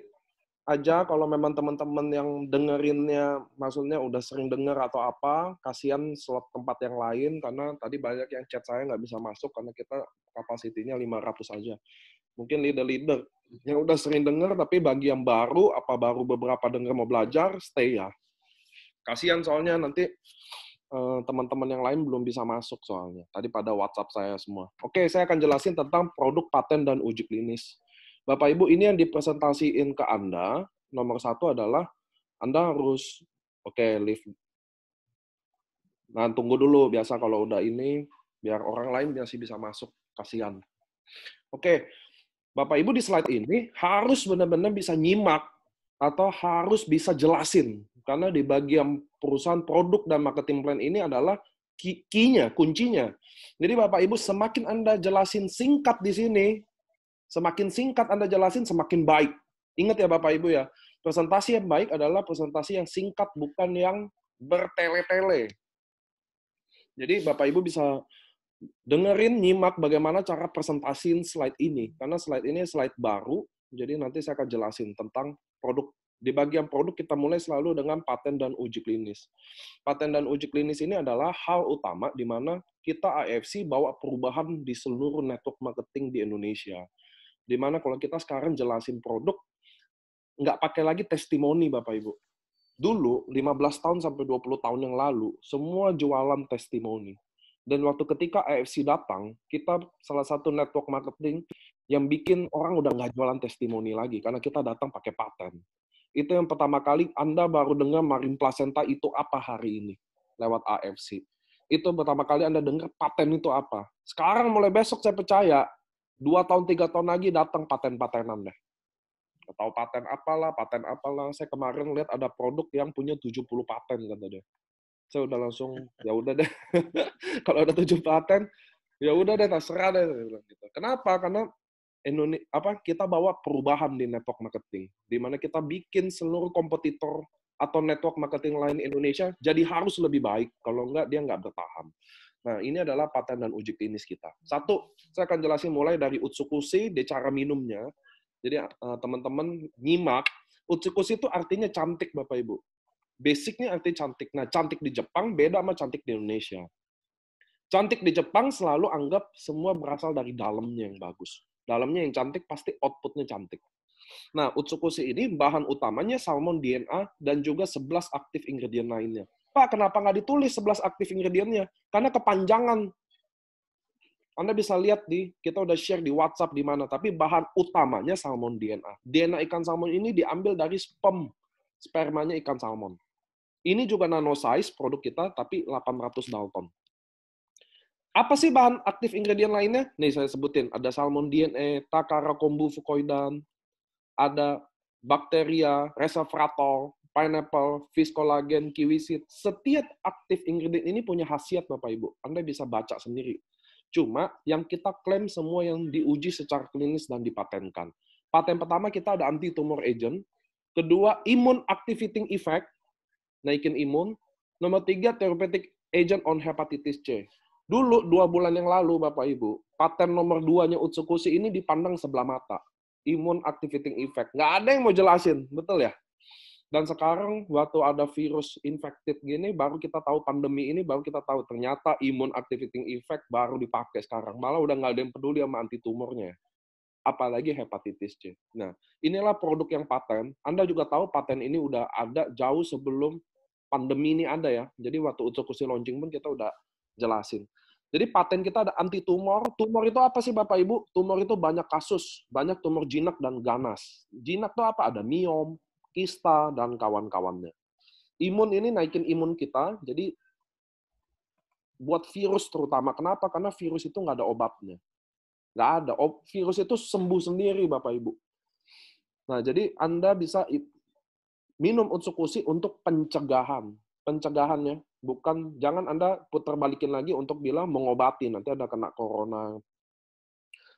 S2: aja kalau memang teman-teman yang dengerinnya maksudnya udah sering denger atau apa, kasihan slot tempat yang lain karena tadi banyak yang chat saya nggak bisa masuk karena kita kapasitinya 500 aja. Mungkin leader-leader yang udah sering denger tapi bagi yang baru beberapa denger mau belajar, stay ya. Kasihan soalnya nanti teman-teman yang lain belum bisa masuk soalnya. Tadi pada WhatsApp saya semua. Oke, saya akan jelasin tentang produk, paten, dan uji klinis. Bapak Ibu, ini yang dipresentasiin ke Anda, nomor 1 adalah Anda harus, live. Nah, tunggu dulu, biasa kalau udah ini, biar orang lain masih bisa masuk, kasihan. Oke, Bapak Ibu di slide ini harus benar-benar bisa nyimak, atau harus bisa jelasin, karena di bagian perusahaan produk dan marketing plan ini adalah kuncinya. Jadi Bapak Ibu, semakin Anda jelasin singkat di sini, semakin singkat Anda jelasin, semakin baik. Ingat ya Bapak Ibu ya, presentasi yang baik adalah presentasi yang singkat, bukan yang bertele-tele. Jadi Bapak Ibu bisa dengerin, nyimak bagaimana cara presentasiin slide ini. Karena slide ini slide baru, jadi nanti saya akan jelasin tentang produk. Di bagian produk kita mulai selalu dengan paten dan uji klinis. Paten dan uji klinis ini adalah hal utama di mana kita AFC bawa perubahan di seluruh network marketing di Indonesia. Dimana kalau kita sekarang jelasin produk, nggak pakai lagi testimoni Bapak Ibu. Dulu, 15 tahun sampai 20 tahun yang lalu, semua jualan testimoni. Dan waktu ketika AFC datang, kita salah satu network marketing yang bikin orang udah nggak jualan testimoni lagi, karena kita datang pakai paten. Itu yang pertama kali Anda baru dengar Marine Placenta itu apa hari ini, lewat AFC. Itu pertama kali Anda dengar paten itu apa. Sekarang mulai besok saya percaya, 2 tahun, 3 tahun lagi datang paten-patenan deh. Tahu paten apalah. Saya kemarin lihat ada produk yang punya 70 paten, kata dia. Saya udah langsung, ya udah deh. Kalau ada 7 paten, ya udah deh, terserah deh. Gitu. Kenapa? Karena kita bawa perubahan di network marketing, di mana kita bikin seluruh kompetitor atau network marketing lain Indonesia jadi harus lebih baik. Kalau enggak, dia nggak bertahan. Nah, ini adalah paten dan uji klinis kita. Satu, saya akan jelasin mulai dari Utsukushi, di cara minumnya. Jadi teman-teman nyimak, Utsukushi itu artinya cantik, Bapak Ibu. Basicnya artinya cantik. Nah, cantik di Jepang beda sama cantik di Indonesia. Cantik di Jepang selalu anggap semua berasal dari dalamnya yang bagus. Dalamnya yang cantik, pasti outputnya cantik. Nah, Utsukushi ini bahan utamanya salmon DNA dan juga 11 aktif ingredient lainnya. Pak, kenapa nggak ditulis 11 aktif ingredientnya? Karena kepanjangan. Anda bisa lihat kita udah share di WhatsApp di mana, tapi bahan utamanya salmon DNA. DNA ikan salmon ini diambil dari spermanya ikan salmon. Ini juga nano size produk kita, tapi 800 Dalton. Apa sih bahan aktif ingredient lainnya? Nih saya sebutin, ada salmon DNA, Takara kombu fucoidan, ada bakteria, resveratrol, pineapple, fish collagen, kiwi seed. Setiap aktif ingredient ini punya khasiat, Bapak Ibu. Anda bisa baca sendiri. Cuma yang kita klaim semua yang diuji secara klinis dan dipatenkan. Paten pertama kita ada anti-tumor agent. Kedua, immune activating effect, naikin imun. Nomor 3, therapeutic agent on hepatitis C. Dulu, 2 bulan yang lalu, Bapak Ibu, paten nomor 2-nya Utsukushi ini dipandang sebelah mata. Immune activating effect. Nggak ada yang mau jelasin, betul ya? Dan sekarang waktu ada virus infected gini, baru kita tahu pandemi ini, baru kita tahu ternyata immune activating effect baru dipakai sekarang. Malah udah nggak ada yang peduli sama antitumornya. Apalagi hepatitis C. Nah, inilah produk yang paten. Anda juga tahu paten ini udah ada jauh sebelum pandemi ini ada ya. Jadi waktu Utsukushi launching pun kita udah jelasin. Jadi paten kita ada anti tumor. Tumor itu apa sih Bapak Ibu? Tumor itu banyak kasus, banyak tumor jinak dan ganas. Jinak itu apa? Ada miom, kista, dan kawan-kawannya. Imun ini naikin imun kita, jadi buat virus terutama. Kenapa? Karena virus itu nggak ada obatnya. Nggak ada. Virus itu sembuh sendiri, Bapak Ibu. Nah, jadi Anda bisa minum Utsukushi untuk pencegahan. Pencegahannya. Bukan, jangan Anda putar balikin lagi untuk bilang mengobati. Nanti ada kena corona.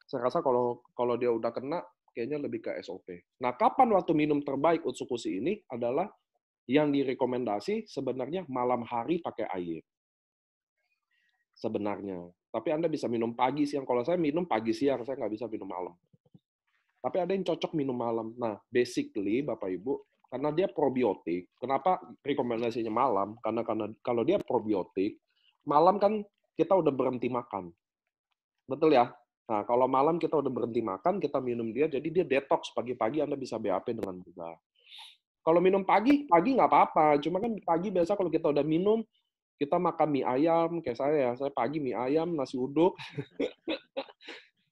S2: Saya rasa kalau dia udah kena, kayaknya lebih ke SOP. Nah, kapan waktu minum terbaik Utsukushi ini adalah yang direkomendasi sebenarnya malam hari pakai air. Sebenarnya. Tapi Anda bisa minum pagi, siang. Kalau saya minum pagi, siang. Saya nggak bisa minum malam. Tapi ada yang cocok minum malam. Nah, basically, Bapak Ibu, karena dia probiotik, kenapa rekomendasinya malam? Karena kalau dia probiotik, malam kan kita udah berhenti makan. Betul ya? Nah, kalau malam kita udah berhenti makan, kita minum dia, jadi dia detox. Pagi-pagi Anda bisa BAP dengan mudah. Kalau minum pagi nggak apa-apa. Cuma kan pagi biasa kalau kita udah minum, kita makan mie ayam, kayak saya pagi mie ayam, nasi uduk.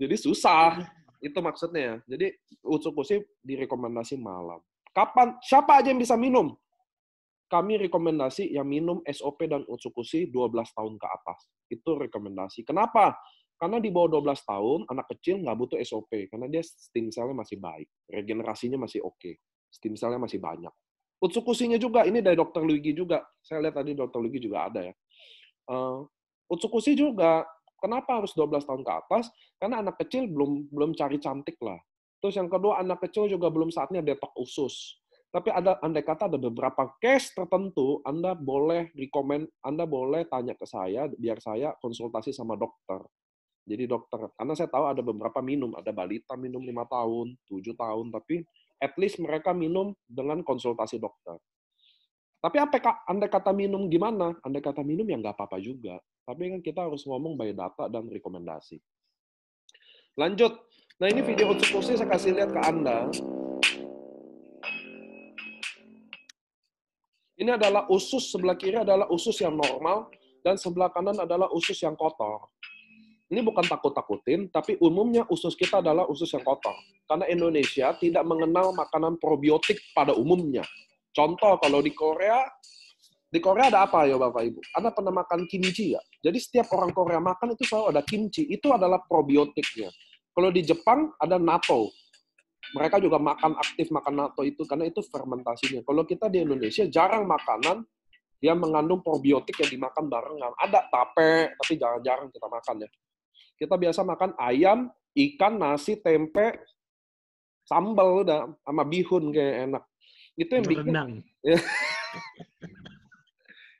S2: Jadi susah. Itu maksudnya. Jadi Utsukushi direkomendasi malam. Kapan? Siapa aja yang bisa minum? Kami rekomendasi yang minum SOP dan Utsukushi 12 tahun ke atas. Itu rekomendasi. Kenapa? Karena di bawah 12 tahun, anak kecil nggak butuh SOP. Karena dia stem cell-nya masih baik. Regenerasinya masih oke. Stem cell-nya masih banyak. Utsukushi-nya juga, ini dari Dr. Luigi juga. Saya lihat tadi Dr. Luigi juga ada ya. Utsukushi juga, kenapa harus 12 tahun ke atas? Karena anak kecil belum cari cantik lah. Terus yang kedua, anak kecil juga belum saatnya detox usus. Tapi andai kata ada beberapa case tertentu, Anda boleh Anda boleh tanya ke saya, biar saya konsultasi sama dokter. Jadi dokter, karena saya tahu ada beberapa minum, ada balita minum 5 tahun, 7 tahun, tapi at least mereka minum dengan konsultasi dokter. Tapi andai kata minum gimana? Andai kata minum ya nggak apa-apa juga. Tapi kan kita harus ngomong by data dan rekomendasi. Lanjut. Nah ini video Utsukushi saya kasih lihat ke Anda. Ini adalah usus, sebelah kiri adalah usus yang normal. dan sebelah kanan adalah usus yang kotor. Ini bukan takut-takutin, tapi umumnya usus kita adalah usus yang kotor. Karena Indonesia tidak mengenal makanan probiotik pada umumnya. Contoh, kalau di Korea ada apa ya Bapak Ibu? Anda pernah makan kimchi ya? Jadi setiap orang Korea makan itu selalu ada kimchi. Itu adalah probiotiknya. Kalau di Jepang ada natto. Mereka juga aktif makan natto itu karena itu fermentasinya. Kalau kita di Indonesia jarang makanan yang mengandung probiotik yang dimakan barengan. Ada tape, tapi jarang-jarang kita makan ya. Kita biasa makan ayam, ikan, nasi, tempe, sambal udah sama bihun kayak enak. Itu yang bikin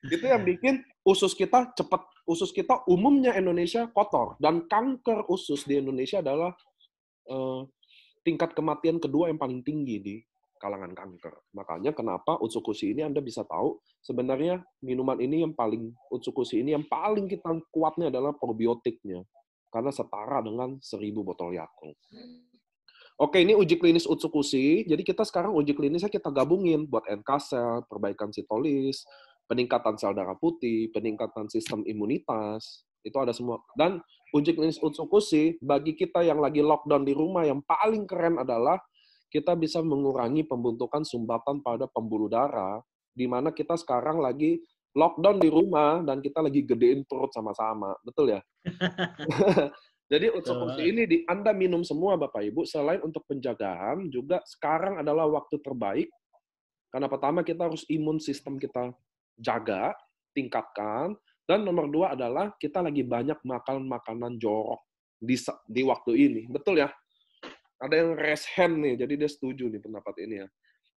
S2: itu yang bikin usus kita cepat. Usus kita umumnya Indonesia kotor dan kanker usus di Indonesia adalah tingkat kematian kedua yang paling tinggi di kalangan kanker. Makanya kenapa Utsukushi ini Anda bisa tahu sebenarnya minuman ini yang paling Utsukushi ini yang paling kita kuatnya adalah probiotiknya. Karena setara dengan 1000 botol Yakult. Oke, ini uji klinis Utsukushi. Jadi kita sekarang uji klinisnya kita gabungin buat NK sel, perbaikan sitolis, peningkatan sel darah putih, peningkatan sistem imunitas. Itu ada semua. Dan uji klinis Utsukushi, bagi kita yang lagi lockdown di rumah, yang paling keren adalah kita bisa mengurangi pembentukan sumbatan pada pembuluh darah, di mana kita sekarang lagi lockdown di rumah, dan kita lagi gedein perut sama-sama. Betul ya? Jadi Utsukushi ini Anda minum semua Bapak Ibu, selain untuk penjagaan, juga sekarang adalah waktu terbaik, karena pertama kita harus imun sistem kita jaga, tingkatkan, dan nomor 2 adalah kita lagi banyak makan makanan jorok di waktu ini. Betul ya? Ada yang raise hand nih, jadi dia setuju nih pendapat ini ya.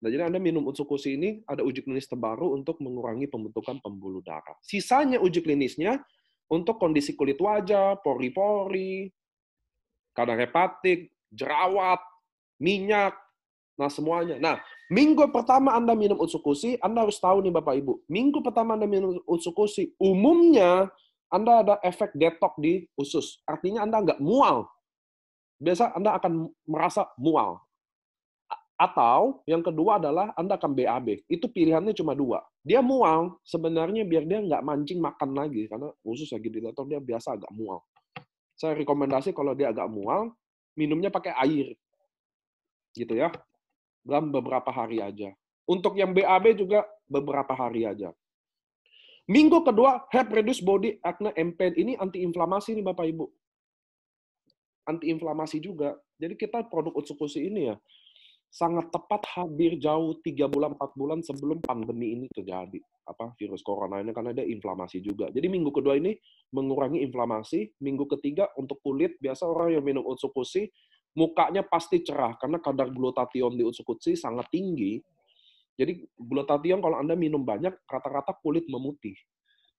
S2: Nah, jadi Anda minum Utsukushi ini, ada uji klinis terbaru untuk mengurangi pembentukan pembuluh darah. Sisanya uji klinisnya untuk kondisi kulit wajah, pori-pori, kadar hepatik, jerawat, minyak, nah semuanya. Nah, minggu pertama Anda minum Utsukushi, Anda harus tahu nih Bapak Ibu, minggu pertama Anda minum Utsukushi, umumnya Anda ada efek detox di usus. Artinya Anda nggak mual. Biasa Anda akan merasa mual. Atau yang kedua adalah Anda akan BAB. Itu pilihannya cuma 2. Dia mual, sebenarnya biar dia nggak mancing makan lagi. Karena usus lagi detox, dia biasa agak mual. Saya rekomendasi kalau dia agak mual, minumnya pakai air. Gitu ya. Dalam beberapa hari aja. Untuk yang BAB juga beberapa hari aja. Minggu kedua, Help Reduce Body Acne and Pain. Ini antiinflamasi nih Bapak Ibu. Antiinflamasi juga. Jadi kita produk Utsukushi ini ya, sangat tepat hampir jauh 3 bulan, 4 bulan sebelum pandemi ini terjadi. Virus corona ini, karena ada inflamasi juga. Jadi minggu kedua ini mengurangi inflamasi. Minggu ketiga untuk kulit, biasa orang yang minum Utsukushi, mukanya pasti cerah, karena kadar glutathione di Utsukushi sangat tinggi. Jadi glutathione kalau Anda minum banyak, rata-rata kulit memutih.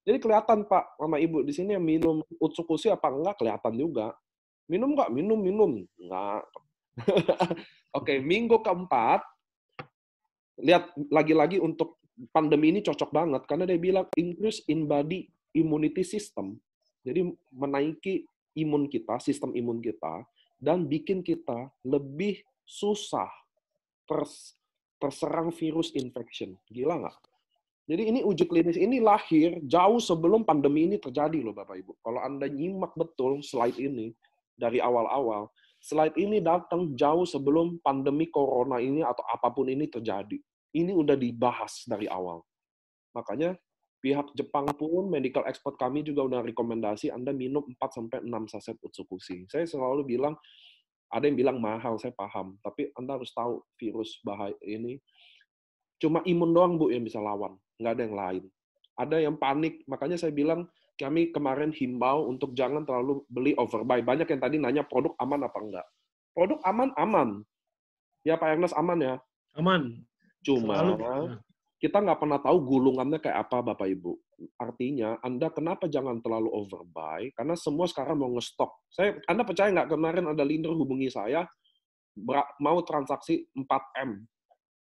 S2: Jadi kelihatan Pak, Mama Ibu, di sini yang minum Utsukushi apa enggak, kelihatan juga. Minum nggak? Minum. Enggak. Oke, minggu keempat, lihat lagi-lagi untuk pandemi ini cocok banget, karena dia bilang increase in body immunity system. Jadi menaiki imun kita, sistem imun kita, dan bikin kita lebih susah terserang virus infection. Gila nggak? Jadi ini uji klinis ini lahir jauh sebelum pandemi ini terjadi loh Bapak Ibu. Kalau Anda nyimak betul slide ini dari awal-awal, slide ini datang jauh sebelum pandemi corona ini atau apapun ini terjadi. Ini udah dibahas dari awal. Makanya pihak Jepang pun, medical expert kami juga udah rekomendasi Anda minum 4-6 saset Utsukushi. Saya selalu bilang, ada yang bilang mahal, saya paham. Tapi Anda harus tahu virus bahaya ini, cuma imun doang Bu yang bisa lawan. Nggak ada yang lain. Ada yang panik, makanya saya bilang, kami kemarin himbau untuk jangan terlalu beli overbuy. Banyak yang tadi nanya produk aman apa enggak. Produk aman. Ya Pak Ernest aman ya?
S1: Aman.
S2: Cuma kita nggak pernah tahu gulungannya kayak apa Bapak Ibu. Artinya Anda kenapa jangan terlalu overbuy? Karena semua sekarang mau ngestok. Anda percaya nggak kemarin ada leader hubungi saya, mau transaksi 4M.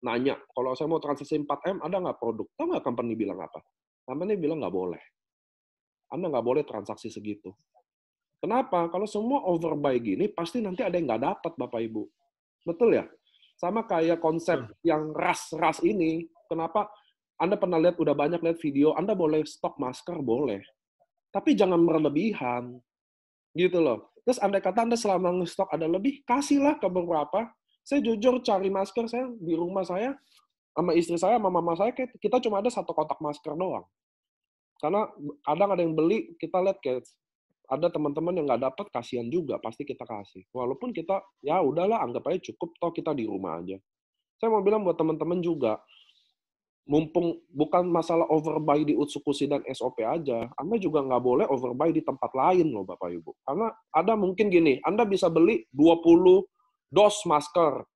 S2: Nanya, kalau saya mau transaksi 4M, ada nggak produk? Tahu nggak company bilang apa? Company bilang nggak boleh. Anda nggak boleh transaksi segitu. Kenapa? Kalau semua overbuy gini, pasti nanti ada yang nggak dapat, Bapak Ibu. Betul ya? Sama kayak konsep yang ras ini. Kenapa? Anda pernah lihat, udah banyak lihat video, Anda boleh stok masker, boleh. Tapi jangan berlebihan. Gitu loh. Terus andai kata Anda selama ngestok ada lebih, kasihlah ke beberapa. Saya jujur cari masker saya di rumah saya, sama istri saya, sama mama saya, kita cuma ada 1 kotak masker doang. Karena kadang ada yang beli, kita lihat kayak ada teman-teman yang nggak dapat, kasihan juga, pasti kita kasih. Walaupun kita, ya udahlah, anggap aja cukup, toh kita di rumah aja. Saya mau bilang buat teman-teman juga, mumpung bukan masalah overbuy di Utsukushi dan SOP aja, Anda juga nggak boleh overbuy di tempat lain loh Bapak Ibu. Karena ada mungkin gini, Anda bisa beli 20 dos masker,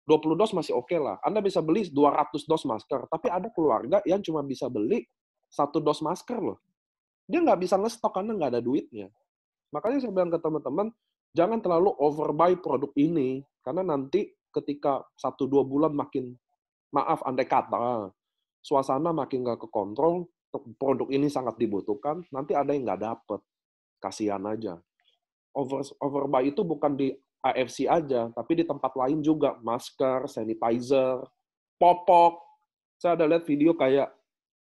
S2: 20 dos masih oke lah. Anda bisa beli 200 dos masker, tapi ada keluarga yang cuma bisa beli 1 dos masker loh. Dia nggak bisa ngestok karena nggak ada duitnya. Makanya saya bilang ke teman-teman, jangan terlalu overbuy produk ini, karena nanti ketika 1-2 bulan makin, maaf andai kata, suasana makin nggak kekontrol, produk ini sangat dibutuhkan, nanti ada yang nggak dapet. Kasihan aja. Overbuy itu bukan di AFC aja, tapi di tempat lain juga. Masker, sanitizer, popok. Saya ada lihat video kayak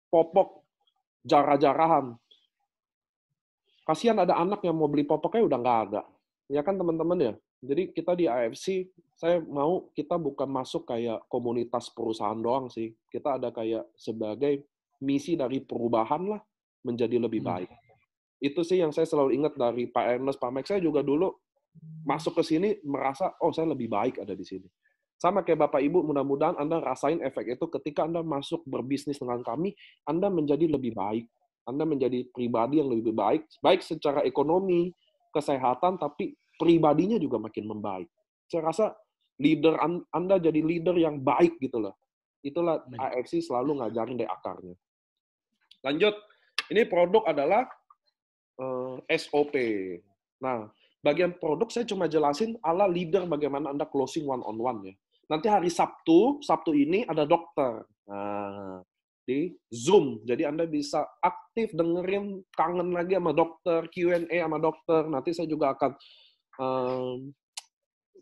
S2: popok jarah-jarahan. Kasihan ada anak yang mau beli popoknya udah nggak ada. Ya kan teman-teman ya? Jadi kita di AFC, saya mau kita bukan masuk kayak komunitas perusahaan doang sih. Kita ada kayak sebagai misi dari perubahan lah, menjadi lebih baik. Itu sih yang saya selalu ingat dari Pak Ernest, Pak Max. Saya juga dulu masuk ke sini merasa, oh saya lebih baik ada di sini. Sama kayak Bapak Ibu, mudah-mudahan Anda rasain efek itu ketika Anda masuk berbisnis dengan kami, Anda menjadi lebih baik. Anda menjadi pribadi yang lebih baik, baik secara ekonomi, kesehatan, tapi pribadinya juga makin membaik. Saya rasa leader Anda jadi leader yang baik gitu loh. Itulah AFC selalu ngajarin dari akarnya. Lanjut, ini produk adalah SOP. Nah, bagian produk saya cuma jelasin ala leader bagaimana Anda closing one-on-one ya. Nanti hari Sabtu ini ada dokter. Nah, di Zoom. Jadi Anda bisa aktif dengerin, kangen lagi sama dokter, Q&A sama dokter. Nanti saya juga akan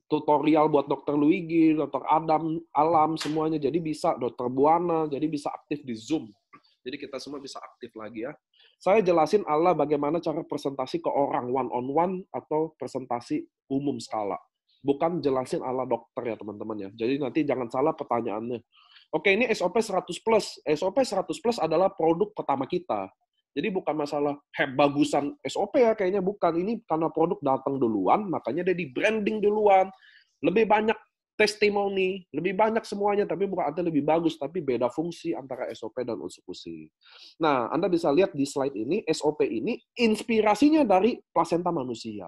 S2: tutorial buat dokter Luigi, dokter Alam, semuanya. Jadi bisa, dokter Buana, jadi bisa aktif di Zoom. Jadi kita semua bisa aktif lagi ya. Saya jelasin ala bagaimana cara presentasi ke orang, one-on-one atau presentasi umum skala. Bukan jelasin ala dokter ya teman-teman ya. Jadi nanti jangan salah pertanyaannya. Oke, ini SOP 100+. SOP 100+ adalah produk pertama kita. Jadi bukan masalah bagusan SOP ya, kayaknya bukan. Ini karena produk datang duluan, makanya dia di branding duluan. Lebih banyak testimoni, lebih banyak semuanya, tapi bukan artinya lebih bagus, tapi beda fungsi antara SOP dan Utsukushi. Nah, Anda bisa lihat di slide ini, SOP ini inspirasinya dari plasenta manusia.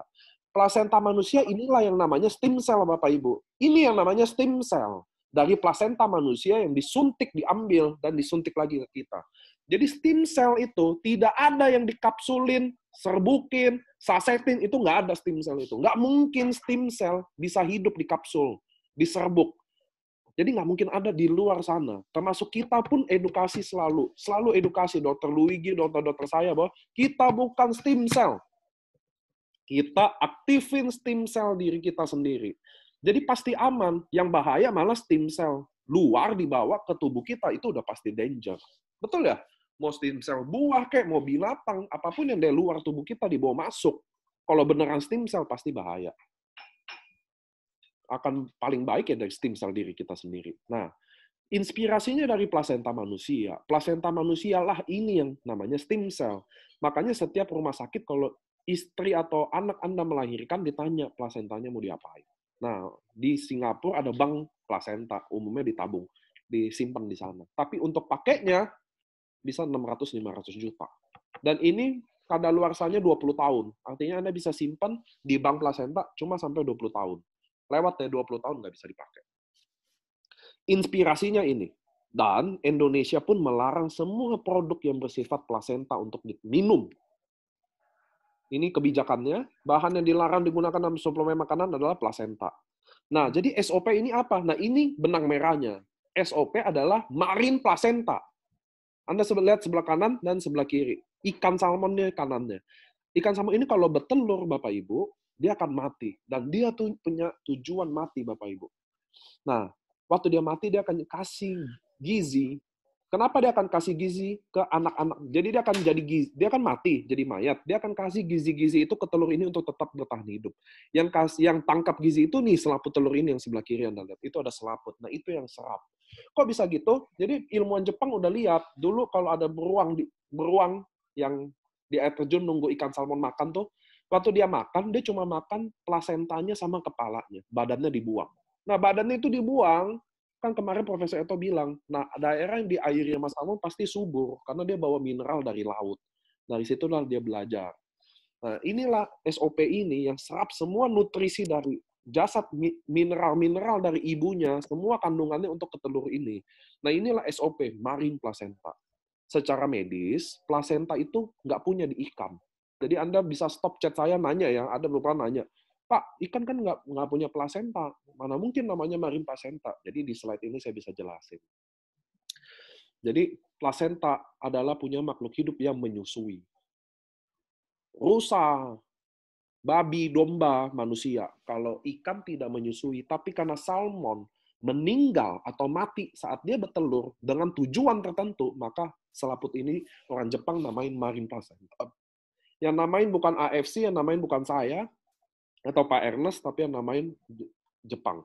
S2: Plasenta manusia inilah yang namanya stem cell, Bapak Ibu. Ini yang namanya stem cell. Dari plasenta manusia yang disuntik, diambil, dan disuntik lagi ke kita. Jadi stem cell itu tidak ada yang dikapsulin, serbukin, sasetin, itu nggak ada stem cell itu. Nggak mungkin stem cell bisa hidup di kapsul, diserbuk. Jadi nggak mungkin ada di luar sana. Termasuk kita pun edukasi selalu edukasi dokter Luigi, dokter-dokter saya bahwa kita bukan stem cell. Kita aktifin stem cell diri kita sendiri. Jadi pasti aman. Yang bahaya malah stem cell luar dibawa ke tubuh kita, itu udah pasti danger. Betul ya? Mau stem cell buah kayak mau binatang, apapun yang dari luar tubuh kita dibawa masuk. Kalau beneran stem cell pasti bahaya. Akan paling baik ya dari stem cell diri kita sendiri. Nah, inspirasinya dari plasenta manusia. Plasenta manusia lah ini yang namanya stem cell. Makanya setiap rumah sakit kalau istri atau anak Anda melahirkan ditanya plasentanya mau diapain. Nah, di Singapura ada bank plasenta, umumnya ditabung, disimpan di sana. Tapi untuk pakainya bisa 600-500 juta. Dan ini kadaluarsanya 20 tahun. Artinya Anda bisa simpan di bank plasenta cuma sampai 20 tahun. Lewat dari 20 tahun nggak bisa dipakai. Inspirasinya ini. Dan Indonesia pun melarang semua produk yang bersifat plasenta untuk diminum. Ini kebijakannya, bahan yang dilarang digunakan dalam suplemen makanan adalah plasenta. Nah, jadi SOP ini apa? Nah, ini benang merahnya. SOP adalah marine placenta. Anda lihat sebelah kanan dan sebelah kiri. Ikan salmonnya kanannya. Ikan salmon ini kalau bertelur, Bapak Ibu, dia akan mati. Dan dia tuh punya tujuan mati, Bapak Ibu. Nah, waktu dia mati, dia akan kasih gizi Kenapa dia akan kasih gizi ke anak-anak? Jadi dia akan dia akan mati jadi mayat. Dia akan kasih gizi-gizi itu ke telur ini untuk tetap bertahan hidup. Yang tangkap gizi itu nih selaput telur ini yang sebelah kiri Anda lihat. Itu ada selaput. Nah, itu yang serap. Kok bisa gitu? Jadi ilmuwan Jepang udah lihat dulu kalau ada beruang yang di air terjun nunggu ikan salmon makan tuh, waktu dia makan, dia cuma makan plasentanya sama kepalanya. Badannya dibuang. Nah, badannya itu dibuang, kan kemarin Profesor Eto bilang, nah daerah yang diairi sama salmon pasti subur, karena dia bawa mineral dari laut. Dari situlah dia belajar. Nah, inilah SOP ini yang serap semua nutrisi dari jasad, mineral-mineral dari ibunya, semua kandungannya untuk ke telur ini. Nah, inilah SOP, marine placenta. Secara medis, plasenta itu nggak punya di ikan. Jadi Anda bisa stop chat saya nanya ya, ada beberapa nanya, Pak, ikan kan nggak punya plasenta. Mana mungkin namanya marine placenta. Jadi di slide ini saya bisa jelasin. Jadi plasenta adalah punya makhluk hidup yang menyusui. Rusa, babi, domba, manusia. Kalau ikan tidak menyusui, tapi karena salmon meninggal atau mati saat dia bertelur dengan tujuan tertentu, maka selaput ini orang Jepang namain marine placenta. Yang namain bukan AFC, yang namain bukan saya, atau Pak Ernest, tapi yang namain Jepang.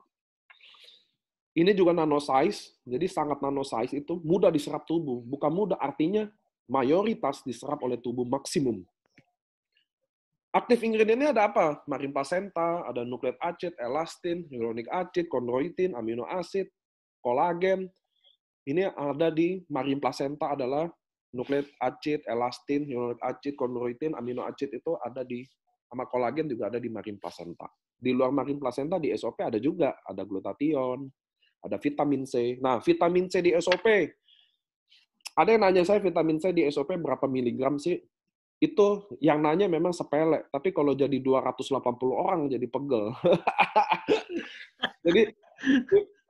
S2: Ini juga nano size, jadi sangat nano size itu mudah diserap tubuh. Bukan mudah, artinya mayoritas diserap oleh tubuh maksimum. Aktif ingredientnya ada apa? Marine placenta, ada nukleat acid, elastin, hyaluronic acid, chondroitin, amino acid, kolagen. Ini ada di marine placenta adalah nukleat acid, elastin, hyaluronic acid, chondroitin, amino acid itu ada di sama kolagen juga ada di marine placenta. Di luar marine placenta di SOP ada juga, ada glutathione, ada vitamin C. Nah, vitamin C di SOP. Ada yang nanya saya vitamin C di SOP berapa miligram sih? Itu yang nanya memang sepele, tapi kalau jadi 280 orang jadi pegel.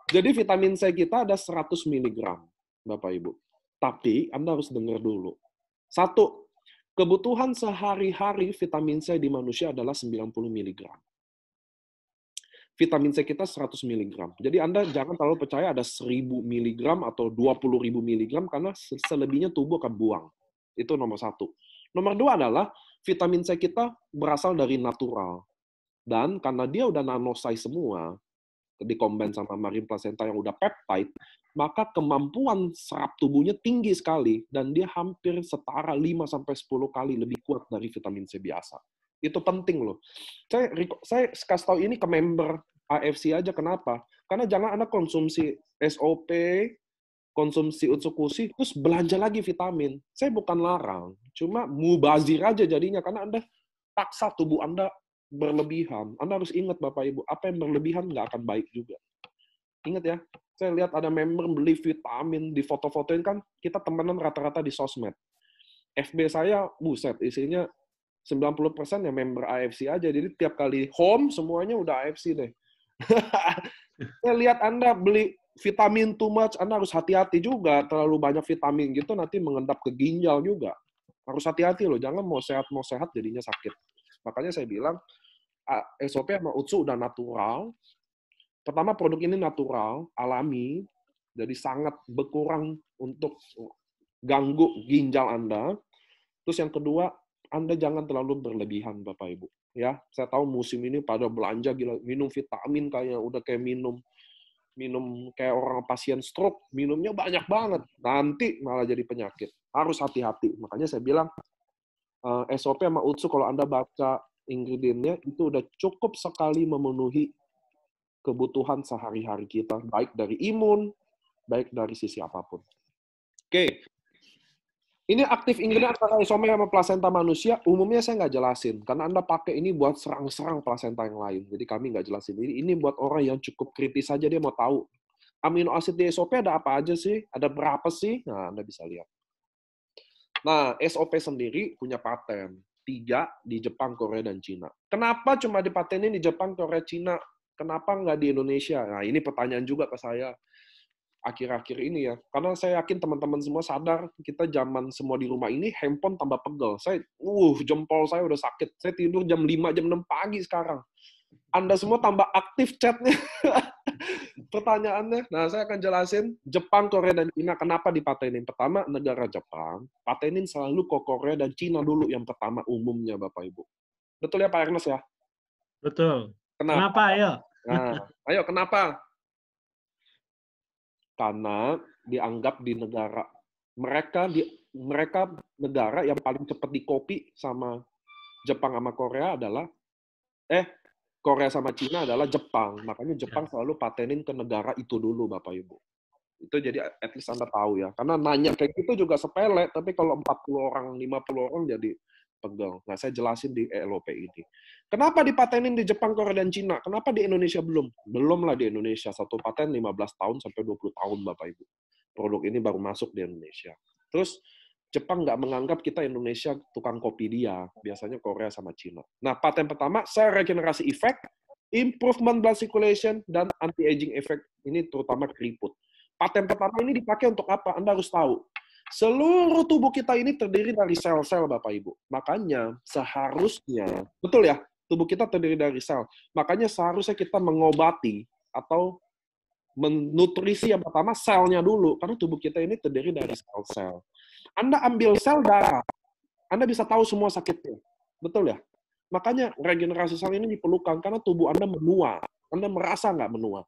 S2: jadi vitamin C kita ada 100 miligram, Bapak Ibu. Tapi Anda harus dengar dulu. Satu, kebutuhan sehari-hari vitamin C di manusia adalah 90 mg. Vitamin C kita 100 mg. Jadi Anda jangan terlalu percaya ada 1000 mg atau 20.000 mg, karena selebihnya tubuh akan buang. Itu nomor satu. Nomor dua adalah vitamin C kita berasal dari natural. Dan karena dia udah nano size semua, dikombin sama marine placenta yang udah peptide, maka kemampuan serap tubuhnya tinggi sekali dan dia hampir setara 5-10 kali lebih kuat dari vitamin C biasa. Itu penting loh. Saya kasih tahu ini ke member AFC aja, kenapa? Karena jangan Anda konsumsi SOP, konsumsi Utsukushi, terus belanja lagi vitamin. Saya bukan larang, cuma mubazir aja jadinya, karena Anda paksa tubuh Anda berlebihan. Anda harus ingat Bapak Ibu, apa yang berlebihan nggak akan baik juga. Ingat ya, saya lihat ada member beli vitamin, di foto-fotoin kan, kita temenan rata-rata di sosmed. FB saya, buset, isinya 90% ya member AFC aja, jadi tiap kali home, semuanya udah AFC deh. Saya lihat Anda beli vitamin too much, Anda harus hati-hati juga, terlalu banyak vitamin gitu nanti mengendap ke ginjal juga. Harus hati-hati loh, jangan mau sehat jadinya sakit. Makanya saya bilang, SOP sama Utsu udah natural. Pertama, produk ini natural, alami, jadi sangat berkurang untuk ganggu ginjal Anda. Terus yang kedua, Anda jangan terlalu berlebihan, Bapak Ibu. Ya, saya tahu musim ini pada belanja gila, minum vitamin kayak udah kayak minum kayak orang pasien stroke, minumnya banyak banget. Nanti malah jadi penyakit. Harus hati-hati. Makanya saya bilang, SOP sama Utsu kalau Anda baca ingredientnya itu udah cukup sekali memenuhi kebutuhan sehari-hari kita, baik dari imun, baik dari sisi apapun. Oke. Ini aktif ingredient antara SOP sama plasenta manusia, umumnya saya nggak jelasin, karena Anda pakai ini buat serang-serang plasenta yang lain. Jadi kami nggak jelasin. Ini buat orang yang cukup kritis saja, dia mau tahu. Amino asid di SOP ada apa aja sih? Ada berapa sih? Nah, Anda bisa lihat. Nah, SOP sendiri punya paten. 3 di Jepang, Korea, dan Cina. Kenapa cuma dipatenin di Jepang, Korea, Cina? Kenapa nggak di Indonesia? Nah, ini pertanyaan juga ke saya akhir-akhir ini ya. Karena saya yakin teman-teman semua sadar, kita zaman semua di rumah ini, handphone tambah pegel. Jempol saya udah sakit. Saya tidur jam 5, jam 6 pagi sekarang. Anda semua tambah aktif chatnya. Pertanyaannya, nah saya akan jelasin Jepang, Korea, dan Cina kenapa dipatenin. Pertama, negara Jepang, patenin selalu ke Korea dan Cina dulu yang pertama umumnya, Bapak Ibu. Betul ya Pak Ernest ya?
S1: Betul.
S2: Kenapa?
S1: Kenapa, ayo?
S2: Nah, ayo kenapa? Karena dianggap di mereka negara yang paling cepat dikopi sama Jepang sama Korea adalah Korea sama Cina adalah Jepang. Makanya Jepang selalu patenin ke negara itu dulu, Bapak Ibu. Itu jadi at least Anda tahu ya. Karena nanya kayak gitu juga sepele, tapi kalau 40 orang, 50 orang jadi pegang. Nah, saya jelasin di ELOP ini. Kenapa dipatenin di Jepang, Korea, dan Cina? Kenapa di Indonesia belum? Belum lah di Indonesia. Satu paten 15 tahun sampai 20 tahun, Bapak Ibu. Produk ini baru masuk di Indonesia. Terus, Jepang nggak menganggap kita Indonesia tukang kopi dia. Biasanya Korea sama Cina. Nah, paten pertama, cell regenerasi effect, improvement blood circulation, dan anti-aging effect. Ini terutama keriput. Paten pertama ini dipakai untuk apa? Anda harus tahu. Seluruh tubuh kita ini terdiri dari sel-sel, Bapak Ibu. Makanya seharusnya, betul ya, tubuh kita terdiri dari sel. Makanya seharusnya kita mengobati atau menutrisi yang pertama selnya dulu. Karena tubuh kita ini terdiri dari sel-sel. Anda ambil sel darah, Anda bisa tahu semua sakitnya. Betul ya? Makanya regenerasi sel ini diperlukan karena tubuh Anda menua. Anda merasa nggak menua?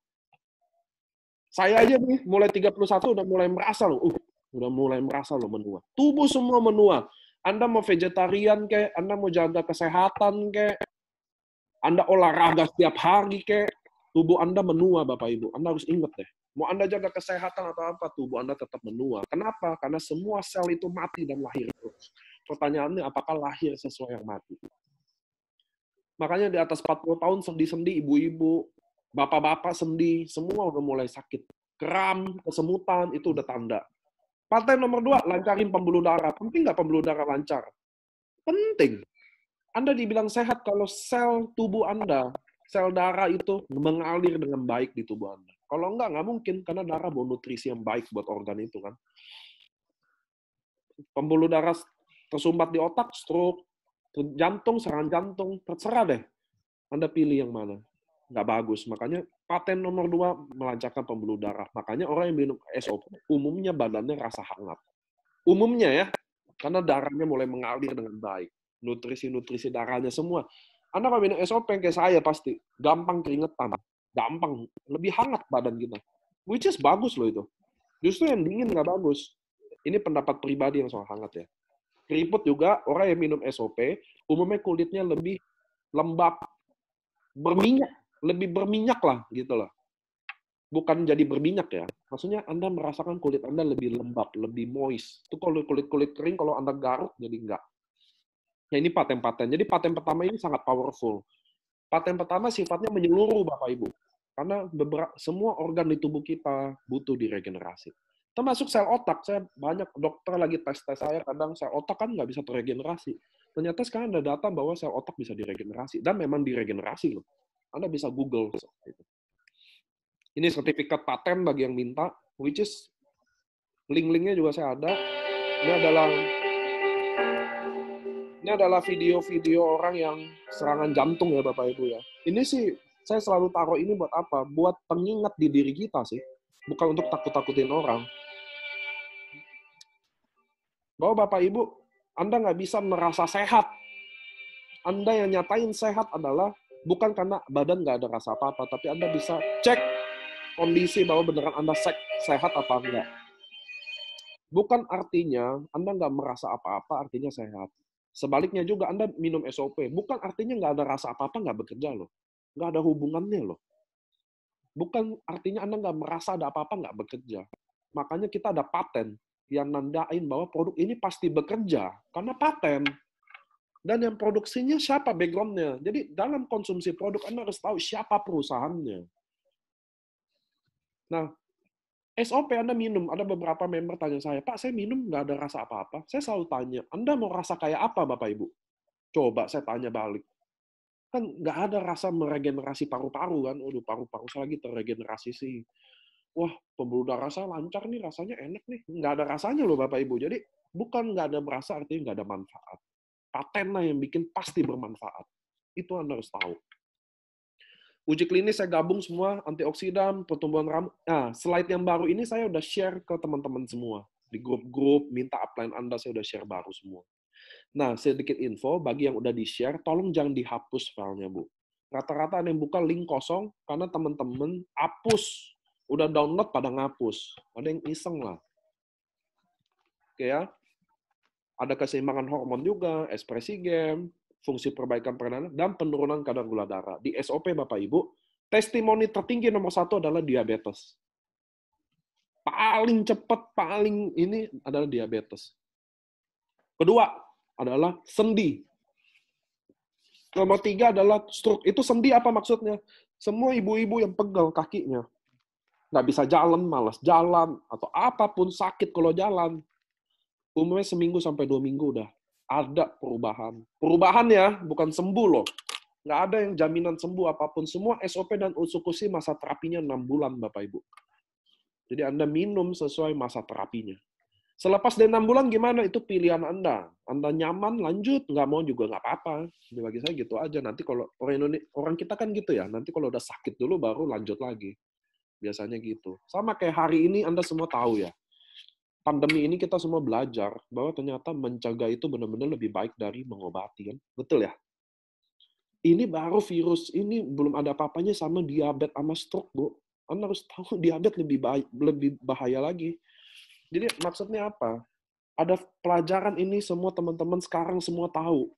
S2: Saya aja nih, mulai 31 udah mulai merasa loh. Udah mulai merasa loh menua. Tubuh semua menua. Anda mau vegetarian kek, Anda mau jaga kesehatan kek, Anda olahraga setiap hari kek, tubuh Anda menua, Bapak Ibu. Anda harus ingat deh. Mau Anda jaga kesehatan atau apa, tubuh Anda tetap menua. Kenapa? Karena semua sel itu mati dan lahir terus. Pertanyaannya, apakah lahir sesuai yang mati? Makanya di atas 40 tahun sendi-sendi, ibu-ibu, bapak-bapak sendi, semua udah mulai sakit. Kram, kesemutan, itu udah tanda. Paten nomor 2, lancarin pembuluh darah. Penting nggak pembuluh darah lancar? Penting. Anda dibilang sehat kalau sel tubuh Anda, sel darah itu mengalir dengan baik di tubuh Anda. Kalau nggak mungkin, karena darah bawa nutrisi yang baik buat organ itu kan. Pembuluh darah tersumbat di otak, stroke, jantung, serangan jantung, terserah deh. Anda pilih yang mana. Nggak bagus. Makanya paten nomor 2, melancarkan pembuluh darah. Makanya orang yang minum SOP, umumnya badannya rasa hangat. Umumnya ya, karena darahnya mulai mengalir dengan baik. Nutrisi-nutrisi darahnya semua. Anda kalau minum SOP kayak saya pasti, gampang keringetan. Gampang. Lebih hangat badan kita. Which is bagus loh itu. Justru yang dingin nggak bagus. Ini pendapat pribadi yang soal hangat ya. Keriput juga, orang yang minum SOP, umumnya kulitnya lebih lembab, berminyak, lebih berminyak lah gitu loh. Bukan jadi berminyak ya. Maksudnya Anda merasakan kulit Anda lebih lembab, lebih moist. Itu kalau kulit-kulit kering, kalau Anda garuk, jadi enggak. Ya ini paten-paten. Jadi paten pertama ini sangat powerful. Paten pertama sifatnya menyeluruh, Bapak Ibu. Karena semua organ di tubuh kita butuh diregenerasi. Termasuk sel otak. Saya banyak dokter lagi tes-tes saya, kadang sel otak kan nggak bisa terregenerasi. Ternyata sekarang ada data bahwa sel otak bisa diregenerasi. Dan memang diregenerasi loh. Anda bisa Google. Ini sertifikat paten bagi yang minta, which is link-linknya juga saya ada. Ini adalah video-video orang yang serangan jantung ya Bapak Ibu ya. Ini sih saya selalu taruh ini buat apa? Buat pengingat di diri kita sih. Bukan untuk takut-takutin orang. Bahwa Bapak Ibu, Anda nggak bisa merasa sehat. Anda yang nyatain sehat adalah bukan karena badan nggak ada rasa apa-apa, tapi Anda bisa cek kondisi bahwa beneran Anda sehat apa enggak. Bukan artinya Anda nggak merasa apa-apa, artinya sehat. Sebaliknya juga Anda minum SOP, bukan artinya nggak ada rasa apa-apa, nggak bekerja loh. Nggak ada hubungannya loh. Bukan artinya Anda nggak merasa ada apa-apa, nggak bekerja. Makanya kita ada paten yang nandain bahwa produk ini pasti bekerja, karena paten. Dan yang produksinya siapa background-nya. Jadi dalam konsumsi produk Anda harus tahu siapa perusahaannya. Nah, SOP Anda minum, ada beberapa member tanya saya, Pak, saya minum nggak ada rasa apa-apa. Saya selalu tanya, Anda mau rasa kayak apa, Bapak Ibu? Coba saya tanya balik. Kan nggak ada rasa meregenerasi paru-paru kan. Waduh, paru-paru saya lagi terregenerasi sih. Wah, pembuluh darah saya lancar nih, rasanya enak nih. Nggak ada rasanya loh, Bapak Ibu. Jadi, bukan nggak ada merasa, artinya nggak ada manfaat. Paten lah yang bikin pasti bermanfaat. Itu Anda harus tahu. Uji klinis saya gabung semua, antioksidan, pertumbuhan rambut. Nah, slide yang baru ini saya udah share ke teman-teman semua. Di grup-grup, minta upline Anda, saya udah share baru semua. Nah, sedikit info, bagi yang udah di-share, tolong jangan dihapus filenya, Bu. Rata-rata ada yang buka link kosong, karena teman-teman hapus. Udah download pada ngapus. Ada yang iseng lah. Oke ya. Ada keseimbangan hormon juga, ekspresi game, fungsi perbaikan peredaran, dan penurunan kadar gula darah. Di SOP, Bapak Ibu, testimoni tertinggi nomor 1 adalah diabetes. Paling cepat, paling ini adalah diabetes. Kedua adalah sendi. Nomor 3 adalah stroke. Itu sendi apa maksudnya? Semua ibu-ibu yang pegal kakinya. Nggak bisa jalan, malas jalan, atau apapun sakit kalau jalan. Umumnya seminggu sampai 2 minggu udah ada perubahan. Perubahan ya, bukan sembuh loh. Nggak ada yang jaminan sembuh apapun. Semua SOP dan usukusi masa terapinya 6 bulan, Bapak Ibu. Jadi Anda minum sesuai masa terapinya. Selepas dari 6 bulan gimana? Itu pilihan Anda. Anda nyaman, lanjut. Nggak mau juga nggak apa-apa. Bagi saya gitu aja. Nanti kalau orang kita kan gitu ya. Nanti kalau udah sakit dulu baru lanjut lagi. Biasanya gitu. Sama kayak hari ini Anda semua tahu ya. Pandemi ini kita semua belajar bahwa ternyata mencegah itu benar-benar lebih baik dari mengobati kan. Betul ya? Ini baru virus, ini belum ada apa-apanya sama diabetes sama stroke, Bu. Anda harus tahu diabetes lebih bahaya lagi. Jadi maksudnya apa? Ada pelajaran ini semua teman-teman sekarang semua tahu.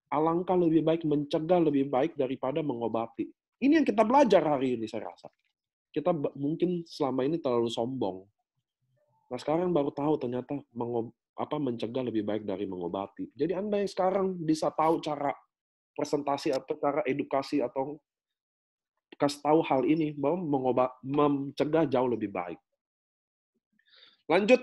S2: Alangkah lebih baik mencegah lebih baik daripada mengobati. Ini yang kita belajar hari ini saya rasa. Kita mungkin selama ini terlalu sombong. Nah sekarang baru tahu ternyata mencegah lebih baik dari mengobati. Jadi Anda yang sekarang bisa tahu cara presentasi atau cara edukasi atau kasih tahu hal ini bahwa mencegah jauh lebih baik. Lanjut,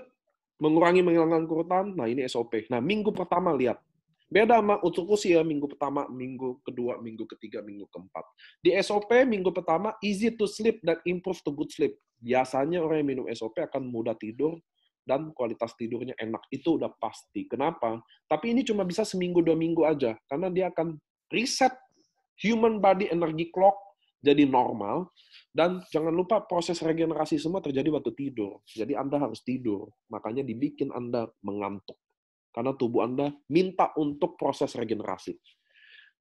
S2: mengurangi menghilangkan kerutan. Nah, ini SOP. Nah, minggu pertama lihat. Beda sama usukusi ya, minggu pertama, minggu kedua, minggu ketiga, minggu keempat. Di SOP, minggu pertama, easy to sleep dan improve to good sleep. Biasanya orang yang minum SOP akan mudah tidur dan kualitas tidurnya enak. Itu udah pasti. Kenapa? Tapi ini cuma bisa seminggu, 2 minggu aja. Karena dia akan reset human body energy clock jadi normal. Dan jangan lupa proses regenerasi semua terjadi waktu tidur. Jadi Anda harus tidur. Makanya dibikin Anda mengantuk. Karena tubuh Anda minta untuk proses regenerasi.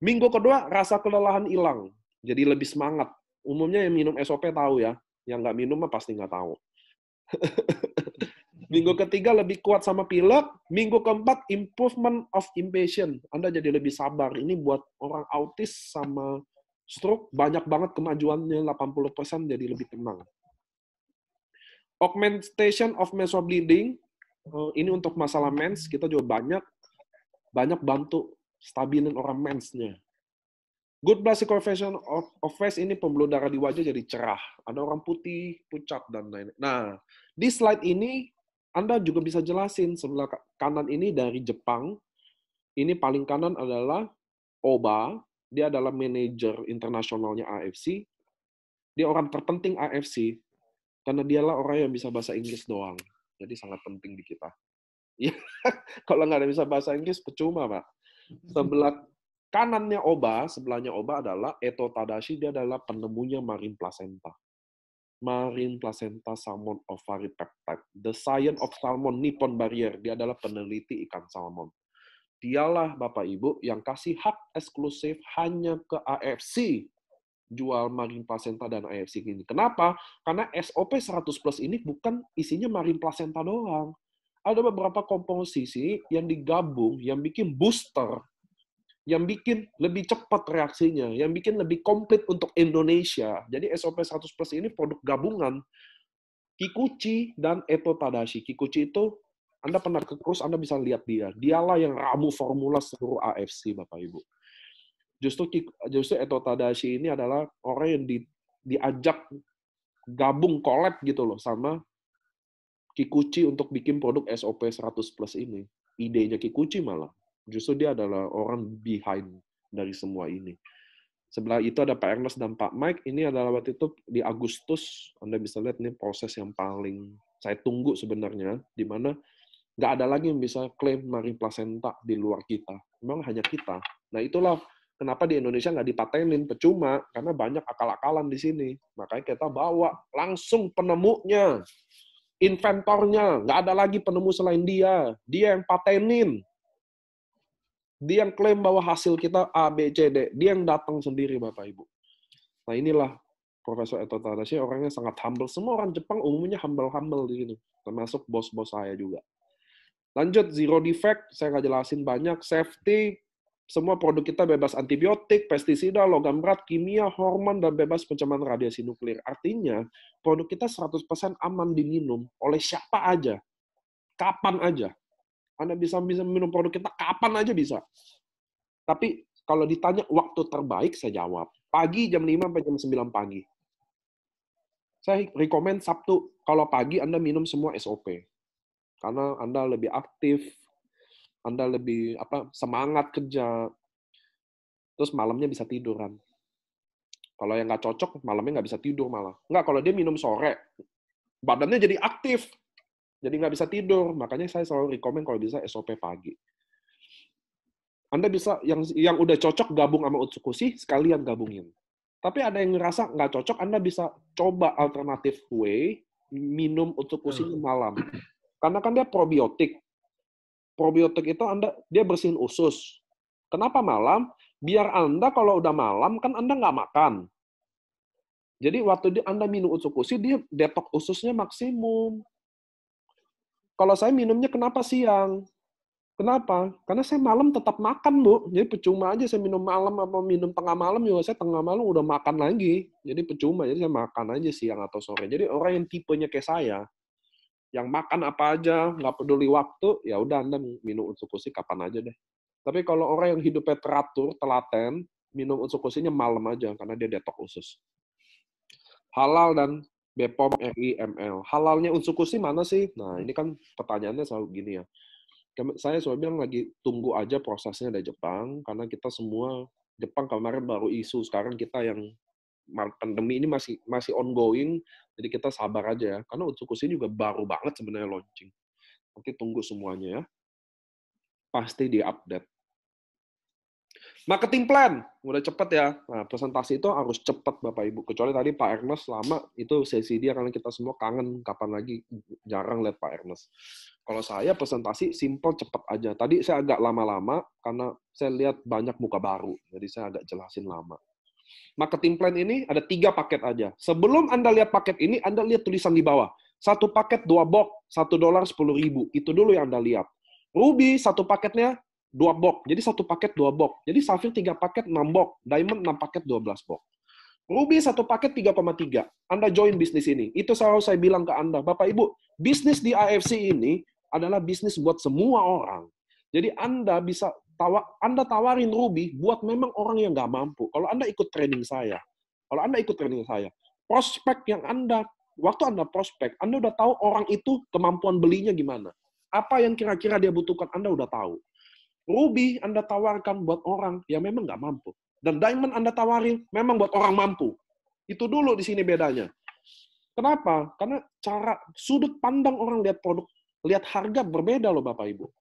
S2: Minggu kedua, rasa kelelahan hilang. Jadi lebih semangat. Umumnya yang minum SOP tahu ya. Yang nggak minum mah pasti nggak tahu. Minggu ketiga lebih kuat sama pilek. Minggu keempat, improvement of impatience. Anda jadi lebih sabar. Ini buat orang autis sama stroke, banyak banget kemajuannya, 80% jadi lebih tenang. Augmentation of menstrual bleeding, ini untuk masalah mens, kita juga banyak bantu stabilin orang mensnya. Good blood circulation of face, ini pembuluh darah di wajah jadi cerah. Ada orang putih, pucat, dan lain-lain. Nah, di slide ini, Anda juga bisa jelasin, sebelah kanan ini dari Jepang, ini paling kanan adalah Oba, dia adalah manajer internasionalnya AFC. Dia orang terpenting AFC, karena dialah orang yang bisa bahasa Inggris doang. Jadi sangat penting di kita. Ya, kalau nggak ada bisa bahasa Inggris, percuma, Pak. Sebelah kanannya Oba, sebelahnya Oba adalah Eto Tadashi, dia adalah penemunya marine placenta. Marine placenta salmon ovary peptide. The Science of Salmon Nippon Barrier, dia adalah peneliti ikan salmon. Dialah Bapak Ibu yang kasih hak eksklusif hanya ke AFC jual marine placenta dan AFC ini. Kenapa? Karena SOP 100 plus ini bukan isinya marine placenta doang. Ada beberapa komposisi yang digabung, yang bikin booster, yang bikin lebih cepat reaksinya, yang bikin lebih komplit untuk Indonesia. Jadi SOP 100 plus ini produk gabungan Kikuchi dan Eto Tadashi. Kikuchi itu Anda pernah ke cruise, Anda bisa lihat dia. Dialah yang ramu formula seluruh AFC, Bapak Ibu. Justru Eto Tadashi ini adalah orang yang diajak gabung collab gitu loh sama Kikuchi untuk bikin produk SOP 100 plus ini. Idenya Kikuchi malah. Justru dia adalah orang behind dari semua ini. Sebelah itu ada Pak Ernest dan Pak Mike. Ini adalah waktu itu di Agustus. Anda bisa lihat ini proses yang paling saya tunggu sebenarnya, di mana nggak ada lagi yang bisa klaim marine placenta di luar kita. Memang hanya kita. Nah itulah Kenapa di Indonesia nggak dipatenin? Percuma, karena banyak akal-akalan di sini. Makanya kita bawa langsung penemunya, inventornya. Nggak ada lagi penemu selain dia. Dia yang patenin. Dia yang klaim bahwa hasil kita A, B, C, D. Dia yang datang sendiri, Bapak Ibu. Nah inilah Profesor Eto Tadashi, orangnya sangat humble. Semua orang Jepang umumnya humble-humble di sini. Termasuk bos-bos saya juga. Lanjut, zero defect, saya nggak jelasin banyak. Safety, semua produk kita bebas antibiotik, pestisida, logam berat, kimia, hormon, dan bebas pencemaran radiasi nuklir. Artinya, produk kita 100% aman diminum oleh siapa aja, kapan aja. Anda bisa minum produk kita kapan aja bisa. Tapi kalau ditanya waktu terbaik, saya jawab. Pagi jam 5 sampai jam 9 pagi. Saya rekomen Sabtu, kalau pagi Anda minum semua SOP. Karena Anda lebih aktif, Anda lebih semangat kerja, terus malamnya bisa tiduran. Kalau yang nggak cocok, malamnya nggak bisa tidur malah. Nggak, kalau dia minum sore, badannya jadi aktif, jadi nggak bisa tidur. Makanya saya selalu rekomen kalau bisa SOP pagi. Anda bisa, yang udah cocok gabung sama Utsukushi, sekalian gabungin. Tapi ada yang ngerasa nggak cocok, Anda bisa coba alternatif way, minum Utsukushi malam. Karena kan dia probiotik. Probiotik itu dia bersihin usus. Kenapa malam? Biar Anda kalau udah malam, kan Anda nggak makan. Jadi waktu Anda minum Utsukushi, dia detox ususnya maksimum. Kalau saya minumnya kenapa siang? Kenapa? Karena saya malam tetap makan, Bu. Jadi percuma aja saya minum malam atau minum tengah malam, juga saya tengah malam udah makan lagi. Jadi percuma, jadi saya makan aja siang atau sore. Jadi orang yang tipenya kayak saya, yang makan apa aja, nggak peduli waktu, ya udah Anda minum Utsukushi kapan aja deh. Tapi kalau orang yang hidupnya teratur, telaten, minum Utsukushi-nya malam aja, karena dia detox usus. Halal dan BPOM RI ML. Halalnya Utsukushi mana sih? Nah, ini kan pertanyaannya selalu gini ya. Saya selalu bilang lagi tunggu aja prosesnya dari Jepang, karena kita semua, Jepang kemarin baru isu, sekarang kita yang pandemi ini masih ongoing, jadi kita sabar aja ya. Karena Utsukushi juga baru banget sebenarnya launching. Nanti tunggu semuanya ya. Pasti di-update. Marketing plan, udah cepet ya. Nah, presentasi itu harus cepet Bapak Ibu. Kecuali tadi Pak Ernest lama, itu sesi dia karena kita semua kangen, kapan lagi jarang lihat Pak Ernest. Kalau saya presentasi simple, cepet aja. Tadi saya agak lama-lama, karena saya lihat banyak muka baru, jadi saya agak jelasin lama. Marketing plan ini ada 3 paket aja. Sebelum Anda lihat paket ini, Anda lihat tulisan di bawah. 1 paket 2 box, $1 10.000. Itu dulu yang Anda lihat. Ruby, 1 paketnya 2 box. Jadi 1 paket 2 box. Jadi Safir 3 paket 6 box. Diamond 6 paket 12 box. Ruby 1 paket 3,3. Anda join bisnis ini. Itu selalu saya bilang ke Anda. Bapak Ibu, bisnis di AFC ini adalah bisnis buat semua orang. Jadi Anda bisa Anda tawarin Ruby buat memang orang yang nggak mampu. Kalau Anda ikut training saya, prospek yang waktu Anda prospek, Anda udah tahu orang itu kemampuan belinya gimana. Apa yang kira-kira dia butuhkan, Anda udah tahu. Ruby Anda tawarkan buat orang yang memang nggak mampu. Dan Diamond Anda tawarin memang buat orang mampu. Itu dulu di sini bedanya. Kenapa? Karena sudut pandang orang lihat produk, lihat harga berbeda loh Bapak Ibu.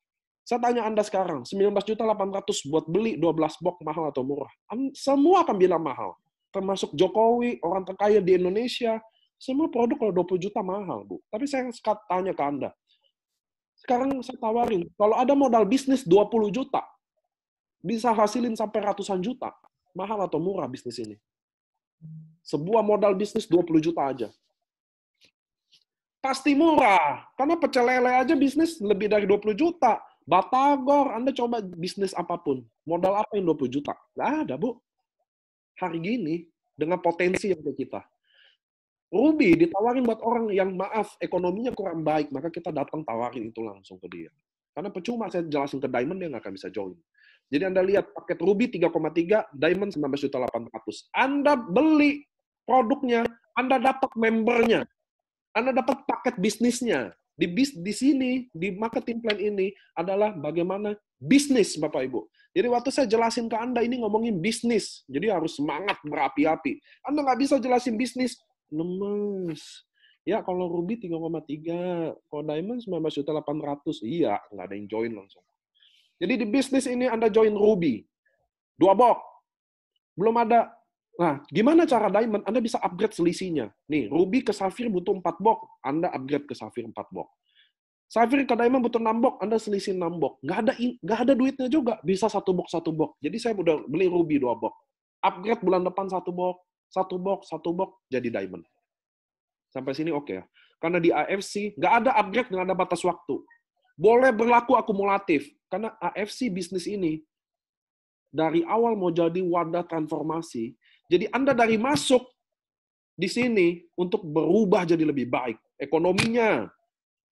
S2: Saya tanya Anda sekarang, 19.800.000 buat beli 12 box mahal atau murah? Semua akan bilang mahal. Termasuk Jokowi, orang terkaya di Indonesia, semua produk kalau 20 juta mahal, Bu. Tapi saya tanya ke Anda, sekarang saya tawarin, kalau ada modal bisnis 20 juta, bisa hasilin sampai ratusan juta. Mahal atau murah bisnis ini? Sebuah modal bisnis 20 juta aja. Pasti murah. Karena pecel lele aja bisnis lebih dari 20 juta. Batagor, Anda coba bisnis apapun. Modal apa yang 20 juta? Nggak ada, Bu. Hari gini, dengan potensi yang ada kita. Ruby ditawarin buat orang yang maaf, ekonominya kurang baik, maka kita datang tawarin itu langsung ke dia. Karena percuma saya jelasin ke Diamond, dia nggak akan bisa join. Jadi Anda lihat paket Ruby 3,3, Diamond 19.800. Anda beli produknya, Anda dapat membernya, Anda dapat paket bisnisnya. Di sini, di marketing plan ini adalah bagaimana bisnis, Bapak Ibu. Jadi waktu saya jelasin ke Anda, ini ngomongin bisnis. Jadi harus semangat berapi-api. Anda nggak bisa jelasin bisnis, lemes. Ya, kalau Ruby 3,3, kalau Diamond 19.800, iya, nggak ada yang join langsung. Jadi di bisnis ini Anda join Ruby. 2 box. Belum ada. Nah, gimana cara diamond? Anda bisa upgrade selisihnya. Nih, ruby ke safir butuh 4 box, Anda upgrade ke safir 4 box. Safir ke diamond butuh 6 box, Anda selisih 6 box. Nggak ada duitnya juga, bisa 1 box 1 box. Jadi saya udah beli ruby 2 box. Upgrade bulan depan 1 box, 1 box, 1 box, jadi diamond. Sampai sini oke ya. Karena di AFC nggak ada upgrade, nggak ada batas waktu. Boleh berlaku akumulatif. Karena AFC bisnis ini dari awal mau jadi wadah transformasi. Jadi Anda dari masuk di sini untuk berubah jadi lebih baik. Ekonominya,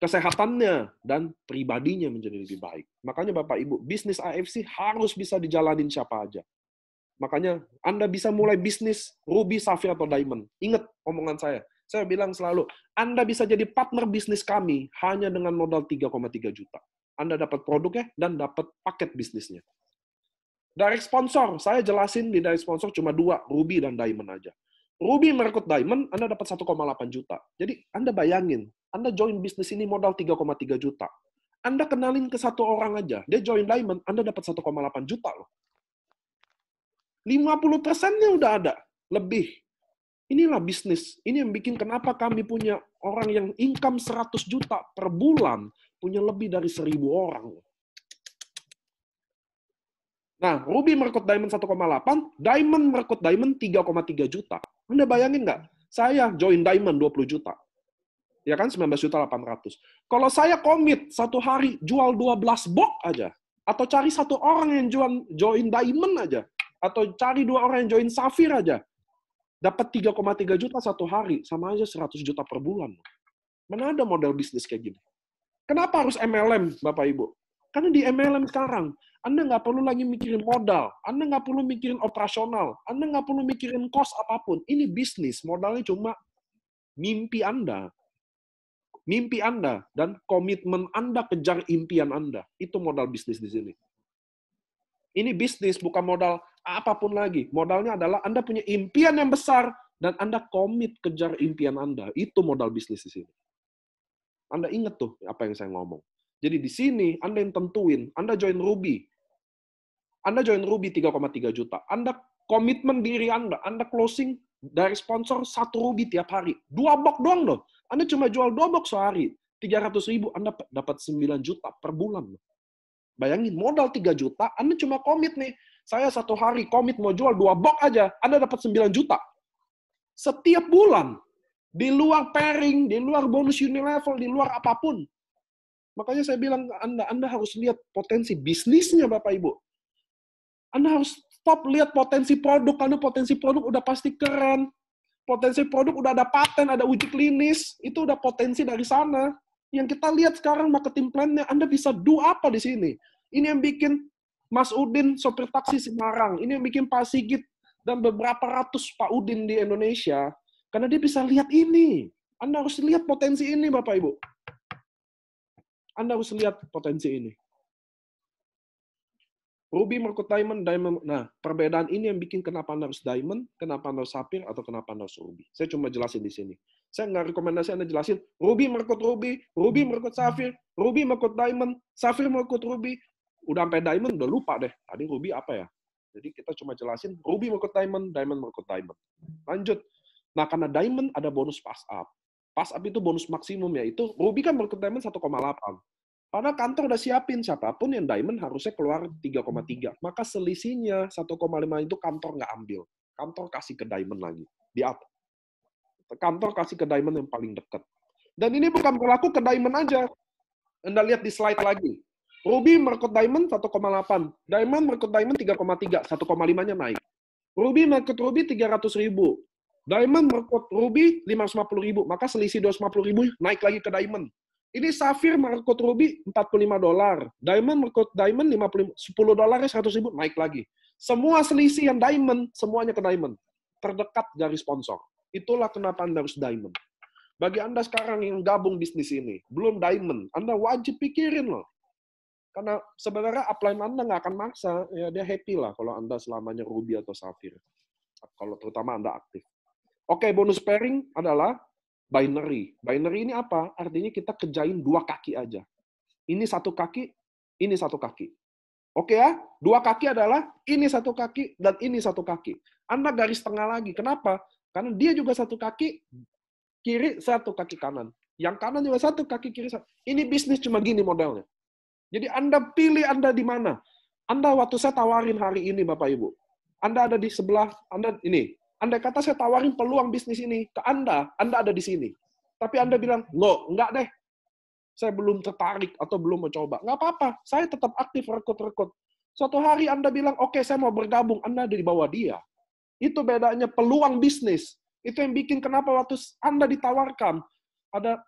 S2: kesehatannya, dan pribadinya menjadi lebih baik. Makanya Bapak Ibu, bisnis AFC harus bisa dijalanin siapa aja. Makanya Anda bisa mulai bisnis ruby, safir, atau diamond. Ingat omongan saya. Saya bilang selalu, Anda bisa jadi partner bisnis kami hanya dengan modal 3,3 juta. Anda dapat produknya dan dapat paket bisnisnya. Direct sponsor, saya jelasin di direct sponsor cuma 2, ruby dan diamond aja. Ruby merekrut diamond, Anda dapat 1,8 juta. Jadi Anda bayangin, Anda join bisnis ini modal 3,3 juta. Anda kenalin ke 1 orang aja, dia join diamond, Anda dapat 1,8 juta loh. 50%-nya udah ada, lebih. Inilah bisnis. Ini yang bikin kenapa kami punya orang yang income 100 juta per bulan, punya lebih dari 1.000 orang. Nah, ruby merekrut diamond 1,8, diamond merekrut diamond 3,3 juta. Anda bayangin nggak? Saya join diamond 20 juta. Ya kan, 19.800.000. Kalau saya komit 1 hari jual 12 box aja, atau cari 1 orang yang join diamond aja, atau cari 2 orang yang join safir aja, dapat 3,3 juta 1 hari, sama aja 100 juta per bulan. Mana ada model bisnis kayak gini? Kenapa harus MLM, Bapak Ibu? Karena di MLM sekarang, Anda nggak perlu lagi mikirin modal, Anda nggak perlu mikirin operasional, Anda nggak perlu mikirin cost apapun. Ini bisnis, modalnya cuma mimpi Anda. Mimpi Anda dan komitmen Anda kejar impian Anda. Itu modal bisnis di sini. Ini bisnis, bukan modal apapun lagi. Modalnya adalah Anda punya impian yang besar dan Anda komit kejar impian Anda. Itu modal bisnis di sini. Anda ingat tuh apa yang saya ngomong. Jadi di sini Anda yang tentuin, Anda join Ruby. Anda join Ruby 3,3 juta. Anda komitmen diri Anda closing dari sponsor 1 Ruby tiap hari. 2 box doang loh. Anda cuma jual 2 box sehari. 300.000, Anda dapat 9 juta per bulan. Bayangin, modal 3 juta, Anda cuma komit nih. Saya 1 hari komit mau jual 2 box aja, Anda dapat 9 juta. Setiap bulan. Di luar pairing, di luar bonus Unilevel, di luar apapun. Makanya saya bilang ke Anda harus lihat potensi bisnisnya Bapak Ibu. Anda harus stop lihat potensi produk, karena potensi produk udah pasti keren. Potensi produk udah ada paten, ada uji klinis, itu udah potensi dari sana. Yang kita lihat sekarang marketing plan-nya, Anda bisa do apa di sini? Ini yang bikin Mas Udin, sopir taksi Semarang. Ini yang bikin Pak Sigit dan beberapa ratus Pak Udin di Indonesia. Karena dia bisa lihat ini. Anda harus lihat potensi ini, Bapak Ibu. Anda harus lihat potensi ini. Ruby merekrut diamond, diamond. Nah, perbedaan ini yang bikin kenapa Anda harus diamond, kenapa Anda harus safir, atau kenapa Anda harus ruby. Saya cuma jelasin di sini. Saya nggak rekomendasi Anda jelasin, ruby merekrut ruby, ruby merekrut safir, ruby merekrut diamond, safir merekrut ruby. Udah sampai diamond, udah lupa deh. Tadi ruby apa ya? Jadi kita cuma jelasin, ruby merekrut diamond, diamond merekrut diamond. Lanjut. Nah, karena diamond ada bonus pass up. Pass up itu bonus maksimum, yaitu ruby kan merekrut diamond 1,8. Padahal kantor udah siapin, siapapun yang diamond harusnya keluar 3,3. Maka selisihnya 1,5 itu kantor nggak ambil. Kantor kasih ke diamond lagi. Di atas. Kantor kasih ke diamond yang paling dekat. Dan ini bukan berlaku ke diamond aja. Anda lihat di slide lagi. Ruby merekrut diamond 1,8. Diamond merekrut diamond 3,3. 1,5-nya naik. Ruby merekrut ruby 300.000. Diamond merekrut ruby 550.000. Maka selisih 250.000 naik lagi ke diamond. Ini safir merekrut ruby $45. Diamond merekrut diamond $10, 100.000 naik lagi. Semua selisih yang diamond, semuanya ke diamond. Terdekat dari sponsor. Itulah kenapa Anda harus diamond. Bagi Anda sekarang yang gabung bisnis ini, belum diamond, Anda wajib pikirin loh. Karena sebenarnya upline Anda nggak akan maksa, ya dia happy lah kalau Anda selamanya ruby atau safir. Kalau terutama Anda aktif. Oke, bonus pairing adalah binary. Binary ini apa? Artinya kita kerjain 2 kaki aja. Ini 1 kaki, ini 1 kaki. Oke ya, 2 kaki adalah ini 1 kaki dan ini 1 kaki. Anda garis tengah lagi. Kenapa? Karena dia juga 1 kaki kiri, 1 kaki kanan. Yang kanan juga 1 kaki kiri. Ini bisnis cuma gini modelnya. Jadi Anda pilih Anda di mana. Anda waktu saya tawarin hari ini Bapak Ibu, Anda ada di sebelah, Anda ini. Andai kata saya tawarin peluang bisnis ini ke Anda ada di sini. Tapi Anda bilang, enggak deh. Saya belum tertarik atau belum mencoba. Nggak apa-apa, saya tetap aktif rekrut-rekrut. Suatu hari Anda bilang, oke, saya mau bergabung, Anda ada di bawah dia. Itu bedanya peluang bisnis. Itu yang bikin kenapa waktu Anda ditawarkan, ada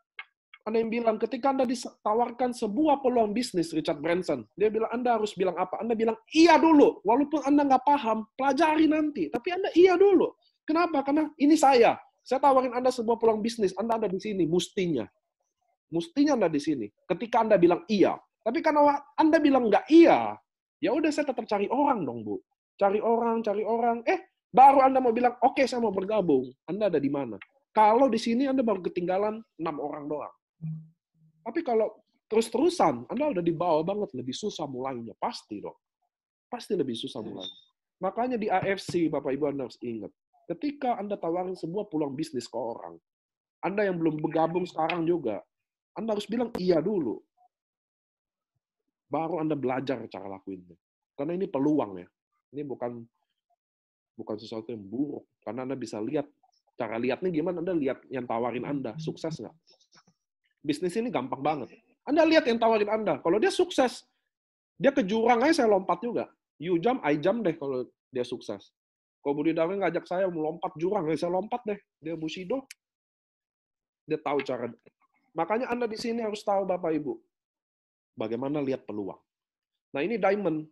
S2: yang bilang, ketika Anda ditawarkan sebuah peluang bisnis, Richard Branson, dia bilang, Anda harus bilang apa? Anda bilang, iya dulu. Walaupun Anda nggak paham, pelajari nanti. Tapi Anda iya dulu. Kenapa? Karena ini saya. Saya tawarin Anda sebuah peluang bisnis, Anda ada di sini, mestinya. Mestinya Anda di sini. Ketika Anda bilang iya. Tapi karena Anda bilang nggak iya, ya udah saya tetap cari orang dong, Bu. Cari orang. Baru Anda mau bilang, oke, saya mau bergabung. Anda ada di mana? Kalau di sini Anda baru ketinggalan 6 orang doang. Tapi kalau terus-terusan, Anda udah di bawah banget, lebih susah mulainya. Pasti dong. Pasti lebih susah mulainya. Makanya di AFC, Bapak Ibu Anda harus ingat. Ketika Anda tawarin sebuah peluang bisnis ke orang, Anda yang belum bergabung sekarang juga, Anda harus bilang iya dulu. Baru Anda belajar cara lakuinnya. Karena ini peluang ya. Ini bukan sesuatu yang buruk. Karena Anda bisa lihat. Cara lihatnya gimana? Anda lihat yang tawarin Anda. Sukses nggak? Bisnis ini gampang banget. Anda lihat yang tawarin Anda. Kalau dia sukses, dia ke jurang aja saya lompat juga. You jump, I jump deh kalau dia sukses. Kalau Budi Darwin ngajak saya melompat jurang, saya lompat deh. Dia Bushido. Dia tahu cara. Makanya Anda di sini harus tahu Bapak Ibu. Bagaimana lihat peluang. Nah ini diamond.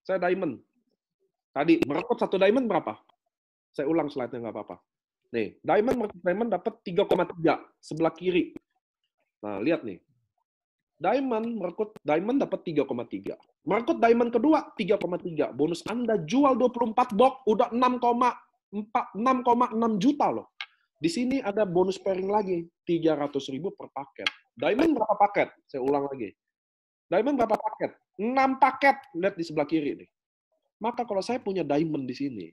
S2: Saya diamond. Tadi merekrut 1 diamond berapa? Saya ulang slide-nya nggak apa-apa. Nih, diamond dapat 3,3 sebelah kiri. Nah, lihat nih. Merekrut diamond dapat 3,3. Merekrut diamond kedua 3,3. Bonus Anda jual 24 box udah 6,6 juta loh. Di sini ada bonus pairing lagi, 300.000 per paket. Diamond berapa paket? Saya ulang lagi. Diamond berapa paket? 6 paket. Lihat di sebelah kiri nih. Maka kalau saya punya diamond di sini,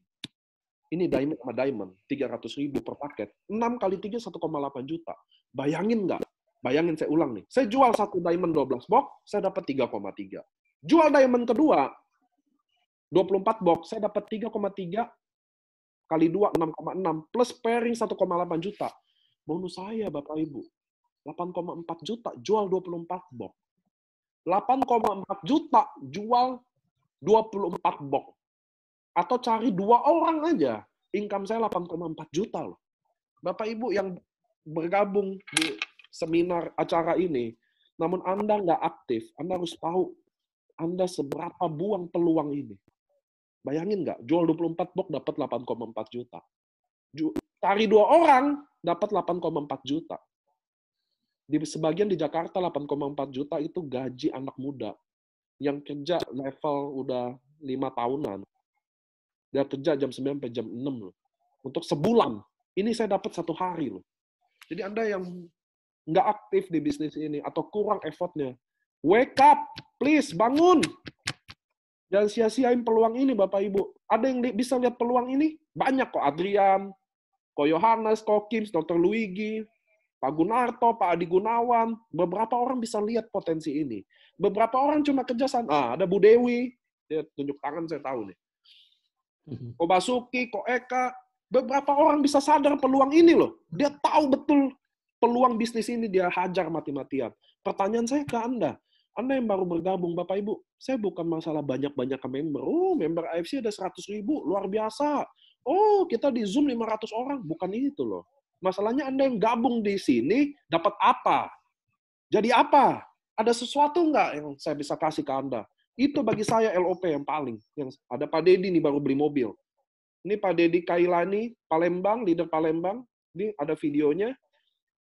S2: ini diamond sama diamond, 300.000 per paket. 6 kali 3, 1,8 juta. Bayangin nggak? Bayangin, saya ulang nih. Saya jual 1 diamond 12 box, saya dapat 3,3. Jual diamond kedua, 24 box, saya dapat 3,3 kali 2, 6,6. Plus pairing 1,8 juta. Bonus saya, Bapak Ibu. 8,4 juta, jual 24 box. 8,4 juta, jual 24 box. Atau cari 2 orang aja. Income saya 8,4 juta loh. Bapak Ibu yang bergabung di seminar acara ini, namun Anda nggak aktif, Anda harus tahu Anda seberapa buang peluang ini. Bayangin nggak, jual 24 box dapat 8,4 juta. Cari 2 orang, dapat 8,4 juta. Di sebagian di Jakarta 8,4 juta itu gaji anak muda. Yang kerja level udah 5 tahunan. Dia kerja jam 9 sampai jam 6 loh. Untuk sebulan. Ini saya dapat 1 hari loh. Jadi Anda yang nggak aktif di bisnis ini atau kurang effortnya, wake up, please, bangun. Jangan sia-siain peluang ini, Bapak Ibu. Ada yang bisa lihat peluang ini? Banyak kok. Adrian, Ko Yohanes, Ko Kims, Dr. Luigi, Pak Gunarto, Pak Adi Gunawan. Beberapa orang bisa lihat potensi ini. Beberapa orang cuma kerja sana. Ada Bu Dewi. Dia tunjuk tangan, saya tahu nih. Ko Basuki, Ko Eka. Beberapa orang bisa sadar peluang ini loh. Dia tahu betul peluang bisnis ini, dia hajar mati-matian. Pertanyaan saya ke Anda yang baru bergabung, Bapak Ibu, saya bukan masalah banyak-banyak ke member. Oh, member AFC ada 100.000, luar biasa. Oh, kita di Zoom 500 orang. Bukan itu loh. Masalahnya Anda yang gabung di sini, dapat apa? Jadi apa? Ada sesuatu nggak yang saya bisa kasih ke Anda? Itu bagi saya LOP yang paling. Yang ada Pak Dedi nih baru beli mobil. Ini Pak Dedi Kailani, Palembang, leader Palembang. Ini ada videonya.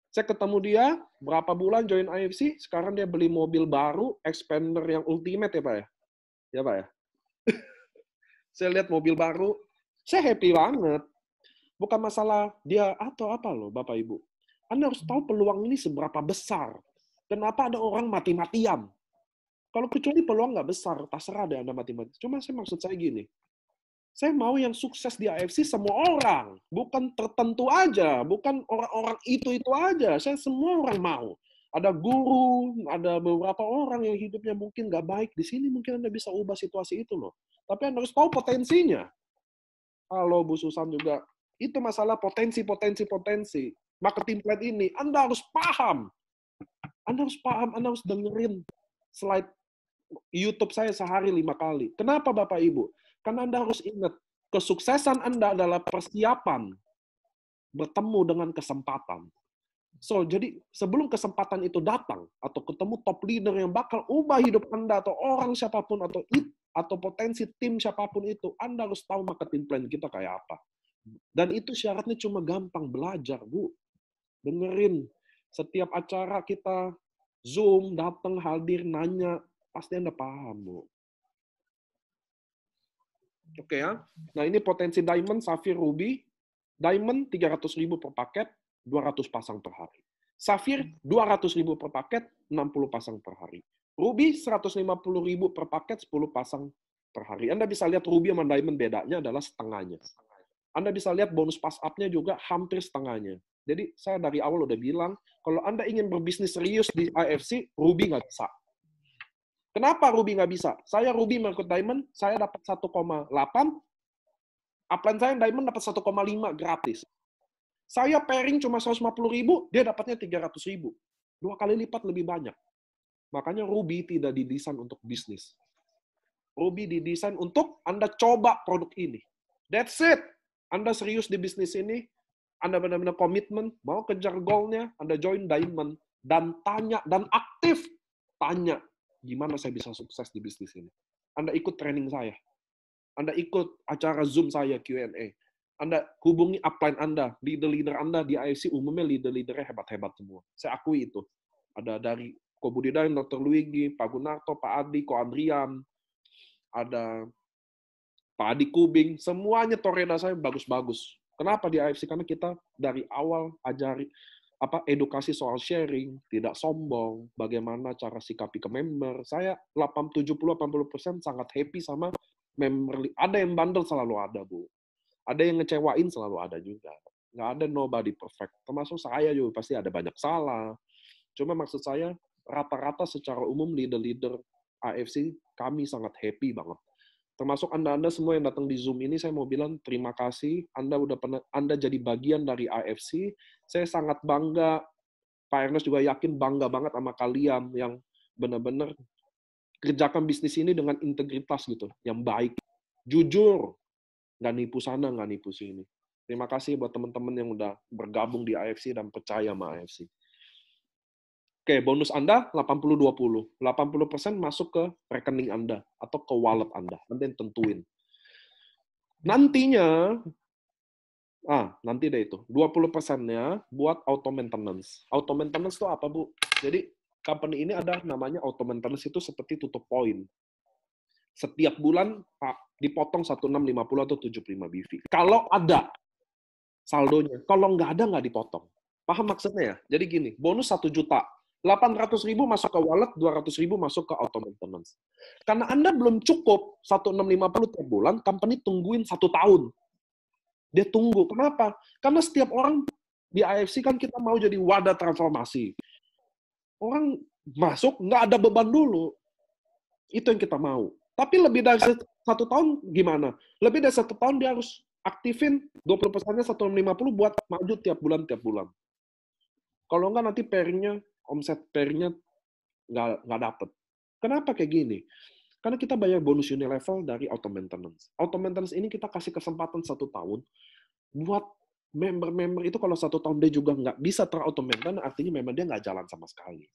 S2: Saya ketemu dia, berapa bulan join AFC, sekarang dia beli mobil baru, Expander yang ultimate ya Pak ya? Ya Pak ya? Saya lihat mobil baru, saya happy banget. Bukan masalah dia atau apa loh Bapak Ibu. Anda harus tahu peluang ini seberapa besar. Kenapa ada orang mati-matian? Kalau kecuali peluang nggak besar, terserah deh Anda mati-mati. Cuma saya maksud saya gini, saya mau yang sukses di AFC semua orang, bukan tertentu aja, bukan orang-orang itu aja. Saya semua orang mau. Ada guru, ada beberapa orang yang hidupnya mungkin nggak baik di sini, mungkin Anda bisa ubah situasi itu loh. Tapi Anda harus tahu potensinya. Halo Bu Susan juga, itu masalah potensi. Marketing plan ini, Anda harus paham. Anda harus dengerin slide YouTube saya sehari 5 kali. Kenapa Bapak Ibu? Karena Anda harus ingat, kesuksesan Anda adalah persiapan bertemu dengan kesempatan. So, jadi sebelum kesempatan itu datang, atau ketemu top leader yang bakal ubah hidup Anda, atau orang siapapun, atau potensi tim siapapun itu, Anda harus tahu marketing plan kita kayak apa. Dan itu syaratnya cuma gampang, belajar, Bu. Dengerin. Setiap acara kita, Zoom, datang, hadir, nanya, pasti Anda paham, Bu. Oke ya. Nah, ini potensi Diamond, Sapphire, Ruby. Diamond 300.000 per paket, 200 pasang per hari. Sapphire 200.000 per paket, 60 pasang per hari. Ruby 150.000 per paket, 10 pasang per hari. Anda bisa lihat Ruby sama Diamond bedanya adalah setengahnya. Anda bisa lihat bonus pass up-nya juga hampir setengahnya. Jadi saya dari awal udah bilang, kalau Anda ingin berbisnis serius di AFC, Ruby nggak bisa. Kenapa Ruby nggak bisa? Saya Ruby mengikut Diamond, saya dapat 1,8, upline saya Diamond dapat 1,5 gratis. Saya pairing cuma 150.000, dia dapatnya 300.000. 2 kali lipat lebih banyak. Makanya Ruby tidak didesain untuk bisnis. Ruby didesain untuk Anda coba produk ini. That's it. Anda serius di bisnis ini, Anda benar-benar komitmen, mau kejar goalnya, Anda join Diamond, dan tanya, dan aktif tanya, gimana saya bisa sukses di bisnis ini. Anda ikut training saya. Anda ikut acara Zoom saya, Q&A. Anda hubungi upline Anda, leader-leader Anda di IFC, umumnya leader-leadernya hebat-hebat semua. Saya akui itu. Ada dari Ko Budidaya, Dr. Luigi, Pak Gunarto, Pak Adi, Ko Andrian, ada Pak Adi Kubing, semuanya toreda saya bagus-bagus. Kenapa di IFC? Karena kita dari awal ajari edukasi soal sharing, tidak sombong, bagaimana cara sikapi ke member. Saya 70-80% sangat happy sama member. Ada yang bandel selalu ada, Bu. Ada yang ngecewain selalu ada juga. Nggak ada nobody perfect. Termasuk saya juga pasti ada banyak salah. Cuma maksud saya, rata-rata secara umum leader-leader AFC, kami sangat happy banget. Termasuk Anda semua yang datang di Zoom ini, saya mau bilang terima kasih. Anda jadi bagian dari AFC. Saya sangat bangga. Pak Ernest juga yakin bangga banget sama kalian yang benar-benar kerjakan bisnis ini dengan integritas gitu, yang baik, jujur, nggak nipu sana, nggak nipu sini. Terima kasih buat teman-teman yang udah bergabung di AFC dan percaya sama AFC. Oke, bonus Anda 80-20. 80% masuk ke rekening Anda atau ke wallet Anda. Anda yang tentuin. Nantinya, nanti deh itu. 20%-nya buat auto maintenance. Auto maintenance itu apa, Bu? Jadi, company ini ada namanya auto maintenance, itu seperti tutup poin. Setiap bulan dipotong 1650 atau 75 BV. Kalau ada saldonya. Kalau nggak ada, nggak dipotong. Paham maksudnya ya? Jadi gini, bonus 1 juta. 800.000 masuk ke wallet, 200.000 masuk ke auto maintenance. Karena Anda belum cukup 1650 tiap bulan, company tungguin 1 tahun. Dia tunggu. Kenapa? Karena setiap orang di AFC kan kita mau jadi wadah transformasi. Orang masuk, nggak ada beban dulu. Itu yang kita mau. Tapi lebih dari 1 tahun gimana? Lebih dari 1 tahun dia harus aktifin 20%-nya 150 buat maju tiap bulan. Kalau nggak nanti pairing-nya, omset pairing-nya nggak dapet. Kenapa kayak gini? Karena kita bayar bonus unit level dari auto maintenance. Auto maintenance ini kita kasih kesempatan 1 tahun buat member-member itu, kalau 1 tahun dia juga nggak bisa terauto maintenance, artinya memang dia nggak jalan sama sekali.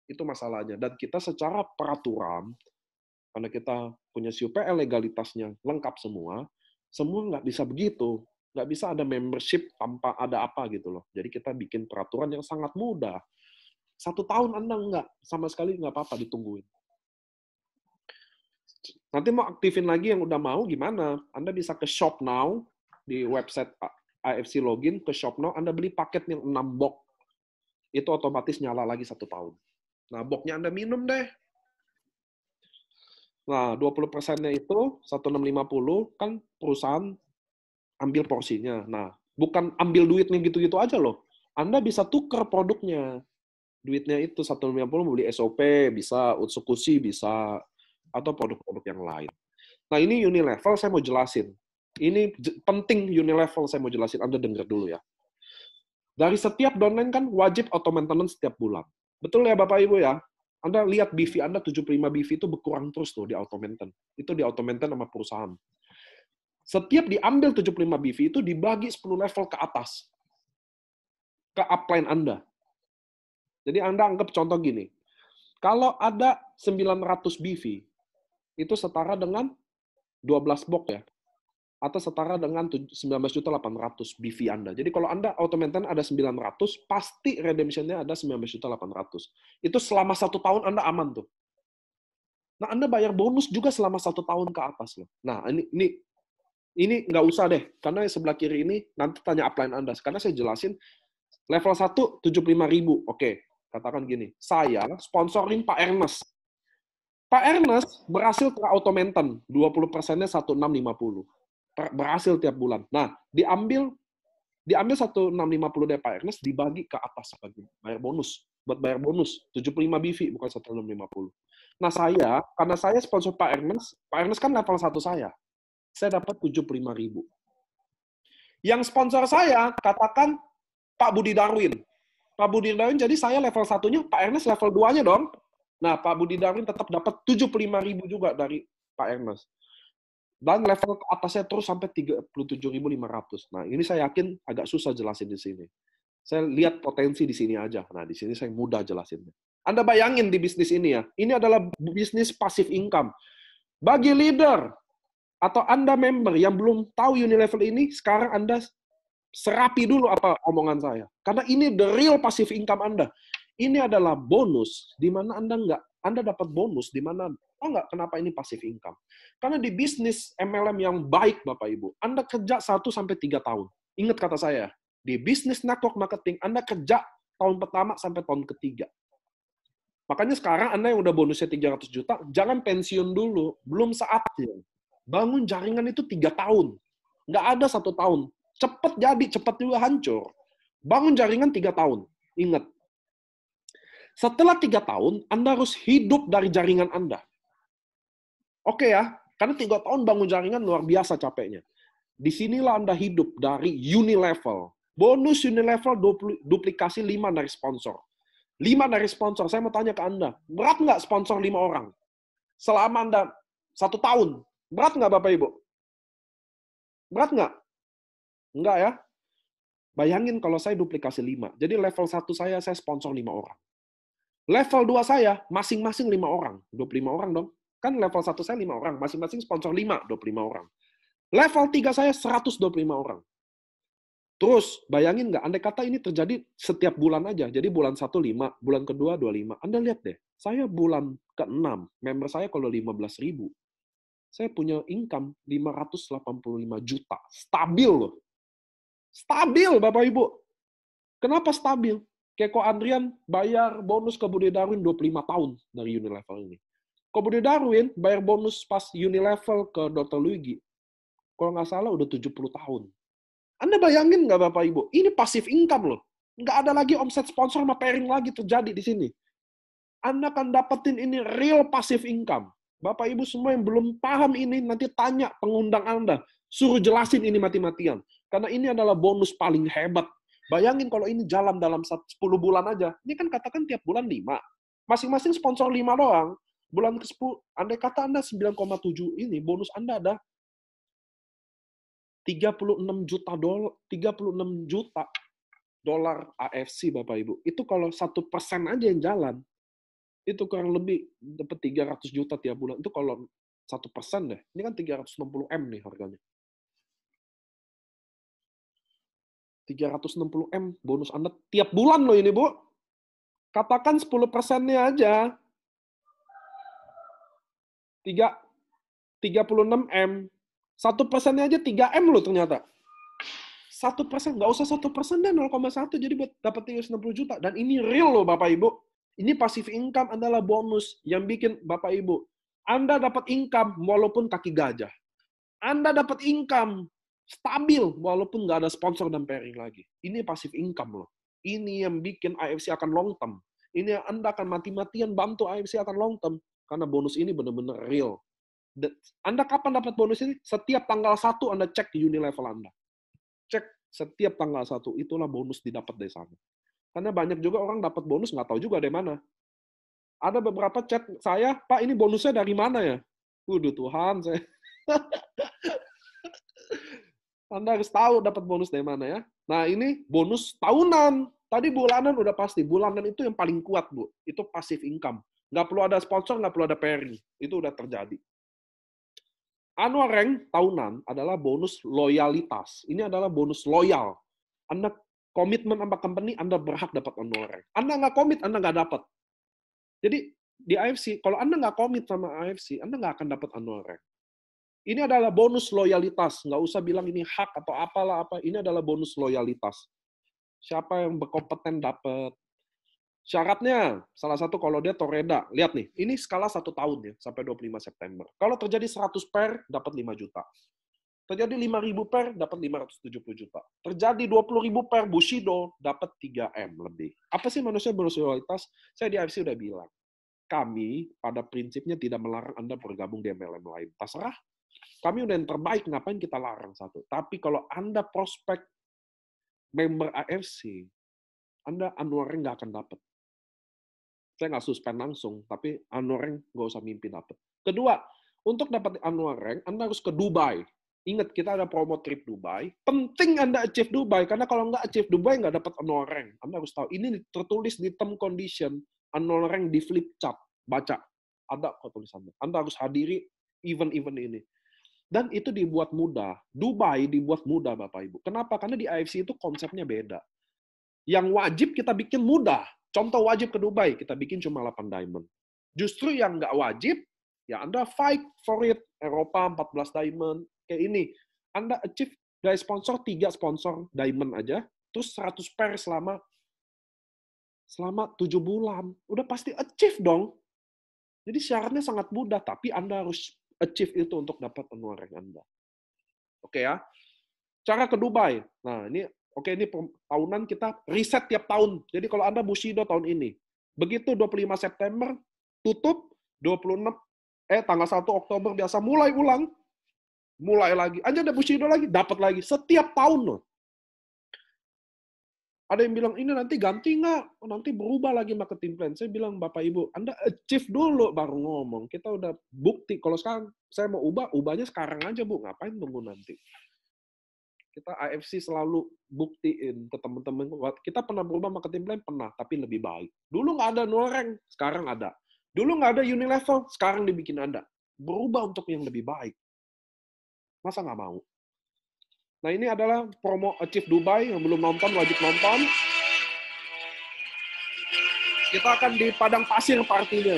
S2: Itu masalahnya. Dan kita secara peraturan, karena kita punya CUPL legalitasnya lengkap semua nggak bisa begitu. Nggak bisa ada membership tanpa ada apa gitu loh. Jadi kita bikin peraturan yang sangat mudah. 1 tahun Anda nggak, sama sekali nggak apa-apa, ditungguin. Nanti mau aktifin lagi yang udah mau, gimana? Anda bisa ke Shop Now, di website AFC login, ke Shop Now, Anda beli paket yang 6 box. Itu otomatis nyala lagi 1 tahun. Nah, boxnya Anda minum deh. Nah, 20%-nya itu 1650 kan perusahaan ambil porsinya. Nah, bukan ambil duitnya gitu-gitu aja loh. Anda bisa tukar produknya. Duitnya itu 150 beli SOP, bisa, Utsukushi bisa, atau produk-produk yang lain. Nah, ini Unilevel saya mau jelasin. Ini penting Unilevel saya mau jelasin. Anda dengar dulu ya. Dari setiap downline kan wajib auto maintenance setiap bulan. Betul ya Bapak Ibu ya? Anda lihat BV Anda 75 BV itu berkurang terus tuh di auto maintenance. Itu di auto maintenance sama perusahaan. Setiap diambil 75 BV itu dibagi 10 level ke atas. Ke upline Anda. Jadi Anda anggap contoh gini. Kalau ada 900 BV, itu setara dengan 12 box ya. Atau setara dengan 19.800.000 BV Anda. Jadi kalau Anda auto maintenance ada 900, pasti redemption-nya ada 19.800. Itu selama 1 tahun Anda aman tuh. Nah, Anda bayar bonus juga selama 1 tahun ke atas loh. Nah, ini nggak usah deh, karena sebelah kiri ini nanti tanya upline Anda. Karena saya jelasin, level 1, 75.000. Oke, katakan gini, saya sponsorin Pak Ernest. Pak Ernest berhasil ke auto maintenance, 20%-nya 1650. Berhasil tiap bulan. Nah, diambil 1650 dari Pak Ernest, dibagi ke atas lagi, bayar bonus. Buat bayar bonus, 75 BV, bukan 1650. Nah, karena saya sponsor Pak Ernest kan level 1 saya dapat 75.000. Yang sponsor saya, katakan Pak Budi Darwin. Pak Budi Darwin, jadi saya level 1-nya, Pak Ernest level 2-nya dong. Nah, Pak Budi Darwin tetap dapat 75.000 juga dari Pak Ernest. Dan level atasnya terus sampai 37.500. Nah, ini saya yakin agak susah jelasin di sini. Saya lihat potensi di sini aja. Nah, di sini saya mudah jelasinnya. Anda bayangin di bisnis ini ya, ini adalah bisnis passive income. Bagi leader atau Anda member yang belum tahu Unilevel ini, sekarang Anda serapi dulu apa omongan saya. Karena ini the real passive income Anda. Ini adalah bonus di mana Anda dapat bonus di mana nggak kenapa ini passive income? Karena di bisnis MLM yang baik Bapak Ibu, Anda kerja 1-3 tahun. Ingat kata saya, di bisnis network marketing Anda kerja tahun pertama sampai tahun ketiga. Makanya sekarang Anda yang udah bonusnya 300 juta, jangan pensiun dulu, belum saatnya. Bangun jaringan itu 3 tahun. Nggak ada 1 tahun. Cepat jadi, cepat juga hancur. Bangun jaringan 3 tahun. Ingat. Setelah 3 tahun, Anda harus hidup dari jaringan Anda. Oke ya, karena 3 tahun bangun jaringan luar biasa capeknya. Disinilah Anda hidup dari Unilevel. Bonus Unilevel duplikasi 5 dari sponsor. 5 dari sponsor. Saya mau tanya ke Anda, berat nggak sponsor 5 orang? Selama Anda 1 tahun. Berat nggak Bapak Ibu? Berat nggak? Enggak ya? Bayangin kalau saya duplikasi 5. Jadi level 1 saya sponsor 5 orang. Level 2 saya, masing-masing 5 orang. 25 orang dong. Kan level 1 saya 5 orang. Masing-masing sponsor 5, 25 orang. Level 3 saya 125 orang. Terus, bayangin nggak? Andai kata ini terjadi setiap bulan aja. Jadi bulan 1, 5. Bulan kedua, 25. Anda lihat deh. Saya bulan ke-6. Member saya kalau 15.000. Saya punya income 585 juta. Stabil loh. Stabil, Bapak Ibu. Kenapa stabil? Keko Andrian bayar bonus ke Budi Darwin 25 tahun dari Unilevel ini. Ke Budi Darwin bayar bonus pas Unilevel ke Dr. Luigi. Kalau nggak salah udah 70 tahun. Anda bayangin nggak Bapak Ibu? Ini passive income loh. Nggak ada lagi omset sponsor sama pairing lagi terjadi di sini. Anda akan dapetin ini real passive income. Bapak Ibu semua yang belum paham ini, nanti tanya pengundang Anda. Suruh jelasin ini mati-matian. Karena ini adalah bonus paling hebat. Bayangin kalau ini jalan dalam 10 bulan aja. Ini kan katakan tiap bulan 5. Masing-masing sponsor 5 doang. Bulan ke-10, andai kata Anda 9,7 ini, bonus Anda ada 36 juta dolar AFC, Bapak Ibu. Itu kalau 1% aja yang jalan, itu kurang lebih dapat 300 juta tiap bulan. Itu kalau 1% deh. Ini kan 360 M nih harganya. 360 M bonus Anda tiap bulan loh ini, Bu. Katakan 10%-nya aja. 36 M. 1%-nya aja 3 M loh ternyata. 1%, nggak usah 1% deh, 0,1 jadi buat dapat 360 juta. Dan ini real loh Bapak Ibu. Ini passive income adalah bonus yang bikin Bapak Ibu. Anda dapat income walaupun kaki gajah. Anda dapat income stabil walaupun nggak ada sponsor dan pairing lagi. Ini passive income loh. Ini yang bikin AFC akan long term. Ini yang Anda akan mati-matian bantu AFC akan long term. Karena bonus ini benar-benar real. Anda kapan dapat bonus ini? Setiap tanggal 1 Anda cek di Unilevel Anda. Cek setiap tanggal 1. Itulah bonus didapat dari sana. Karena banyak juga orang dapat bonus nggak tahu juga dari mana. Ada beberapa chat saya, Pak ini bonusnya dari mana ya? Waduh Tuhan, saya. Anda harus tahu dapat bonus dari mana ya. Nah ini bonus tahunan. Tadi bulanan udah pasti. Bulanan itu yang paling kuat, Bu. Itu passive income. Nggak perlu ada sponsor, nggak perlu ada pairing. Itu udah terjadi. Annual rank tahunan adalah bonus loyalitas. Ini adalah bonus loyal. Anda komitmen sama company, Anda berhak dapat annual rank. Anda nggak komit, Anda nggak dapat. Jadi di AFC, kalau Anda nggak komit sama AFC, Anda nggak akan dapat annual rank. Ini adalah bonus loyalitas. Nggak usah bilang ini hak atau apalah apa. Ini adalah bonus loyalitas. Siapa yang berkompeten dapat. Syaratnya, salah satu kalau dia Toreda. Lihat nih, ini skala 1 tahun ya, sampai 25 September. Kalau terjadi 100 pair, dapat 5 juta. Terjadi 5.000 pair, dapat 570 juta. Terjadi 20.000 pair Bushido, dapat 3M lebih. Apa sih manusia bonus loyalitas? Saya di AFC udah bilang. Kami pada prinsipnya tidak melarang Anda bergabung di MLM lain. Terserah. Kami udah yang terbaik, ngapain kita larang satu. Tapi kalau Anda prospek member AFC, Anda annual rank nggak akan dapat. Saya nggak suspend langsung, tapi annual rank nggak usah mimpi dapat. Kedua, untuk dapat annual rank, Anda harus ke Dubai. Ingat, kita ada promo trip Dubai. Penting Anda achieve Dubai, karena kalau nggak achieve Dubai, nggak dapat annual rank. Anda harus tahu. Ini tertulis di term condition, annual rank di flip chart. Baca. Ada kok tulisannya. Anda harus hadiri event-event ini. Dan itu dibuat mudah. Dubai dibuat mudah, Bapak Ibu. Kenapa? Karena di AFC itu konsepnya beda. Yang wajib kita bikin mudah. Contoh wajib ke Dubai, kita bikin cuma 8 diamond. Justru yang nggak wajib, ya Anda fight for it. Eropa 14 diamond. Kayak ini. Anda achieve dari sponsor, 3 sponsor diamond aja, terus 100 pair selama 7 bulan. Udah pasti achieve dong. Jadi syaratnya sangat mudah, tapi Anda harus achieve itu untuk dapat annual rank Anda. Oke ya. Cara ke Dubai. Nah, ini oke, ini tahunan kita riset tiap tahun. Jadi kalau Anda Bushido tahun ini, begitu 25 September tutup, 26 tanggal 1 Oktober biasa mulai ulang. Mulai lagi. Aja ada Bushido lagi, dapat lagi setiap tahun loh. Ada yang bilang, ini nanti ganti nggak? Nanti berubah lagi marketing plan. Saya bilang, Bapak Ibu, Anda achieve dulu baru ngomong. Kita udah bukti. Kalau sekarang saya mau ubahnya sekarang aja, Bu. Ngapain tunggu nanti? Kita AFC selalu buktiin ke teman-teman. Kita pernah berubah marketing plan? Pernah, tapi lebih baik. Dulu nggak ada annual rank, sekarang ada. Dulu nggak ada Unilevel, sekarang dibikin ada. Berubah untuk yang lebih baik. Masa nggak mau? Nah, ini adalah promo Achieve Dubai. Yang belum nonton, wajib nonton. Kita akan di Padang Pasir partinya.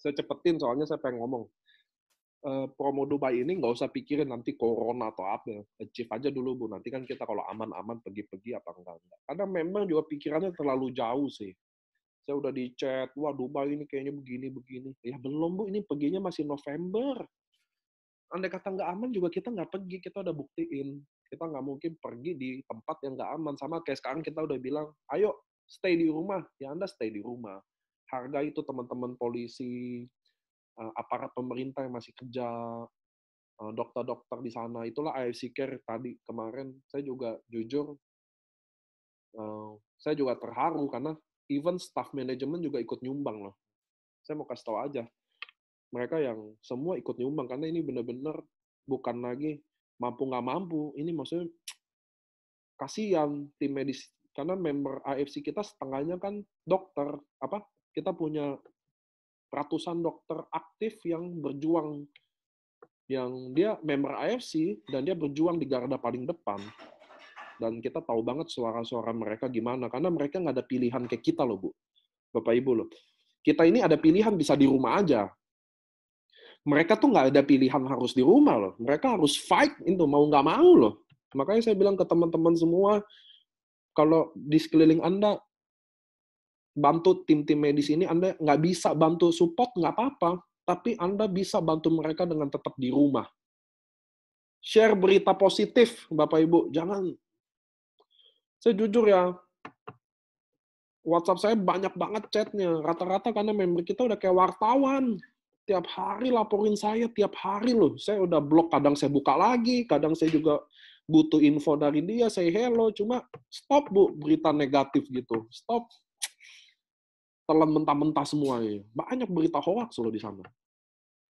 S2: Saya cepetin soalnya saya pengen ngomong. Promo Dubai ini nggak usah pikirin nanti corona atau apa. Achieve aja dulu, Bu. Nanti kan kita kalau aman-aman pergi-pergi apa enggak. Karena memang juga pikirannya terlalu jauh sih. Saya udah di chat, wah Dubai ini kayaknya begini-begini. Ya belum, Bu. Ini perginya masih November. Andai kata nggak aman juga kita nggak pergi. Kita udah buktiin. Kita nggak mungkin pergi di tempat yang nggak aman. Sama kayak sekarang kita udah bilang, ayo stay di rumah. Ya Anda stay di rumah. Hargai itu teman-teman polisi, aparat pemerintah yang masih kerja, dokter-dokter di sana. Itulah AFC Care tadi kemarin. Saya juga jujur, saya juga terharu karena even staff manajemen juga ikut nyumbang loh. Saya mau kasih tahu aja, mereka yang semua ikut nyumbang karena ini benar-benar bukan lagi mampu nggak mampu. Ini maksudnya kasihan tim medis karena member AFC kita setengahnya kan dokter. Kita punya ratusan dokter aktif yang berjuang, yang dia member AFC dan dia berjuang di garda paling depan. Dan kita tahu banget suara-suara mereka gimana, karena mereka nggak ada pilihan kayak kita loh, Bu. Bapak Ibu loh. Kita ini ada pilihan bisa di rumah aja. Mereka tuh nggak ada pilihan harus di rumah loh. Mereka harus fight itu, mau nggak mau loh. Makanya saya bilang ke teman-teman semua, kalau di sekeliling Anda, bantu tim-tim medis ini, Anda nggak bisa bantu support, nggak apa-apa. Tapi Anda bisa bantu mereka dengan tetap di rumah. Share berita positif, Bapak Ibu. Jangan. Saya jujur ya, WhatsApp saya banyak banget chatnya. Rata-rata karena member kita udah kayak wartawan. Tiap hari laporin saya, tiap hari loh. Saya udah blok, kadang saya buka lagi, kadang saya juga butuh info dari dia, saya hello. Cuma stop, Bu, berita negatif gitu. Stop. Telan mentah-mentah semuanya. Banyak berita hoax loh di sana.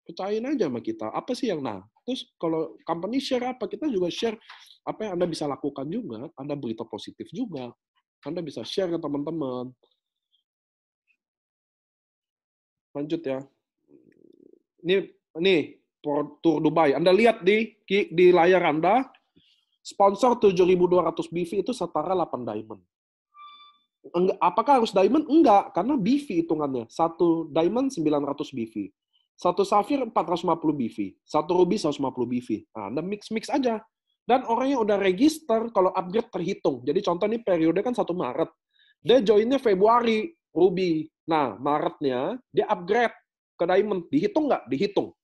S2: Percayain aja sama kita. Apa sih yang nah? Terus kalau company share apa, kita juga share apa yang Anda bisa lakukan juga. Anda berita positif juga. Anda bisa share ke teman-teman. Lanjut ya. Ini tour Dubai. Anda lihat di layar Anda, sponsor 7.200 BV itu setara 8 diamond. Apakah harus diamond? Enggak, karena BV hitungannya. Satu diamond 900 BV. Satu safir 450 BV. Satu ruby 150 BV. Nah, Anda mix-mix aja. Dan orangnya udah register kalau upgrade terhitung. Jadi contoh nih periode kan 1 Maret. Dia joinnya Februari, ruby. Nah, Maretnya dia upgrade ke diamond. Dihitung nggak? Dihitung.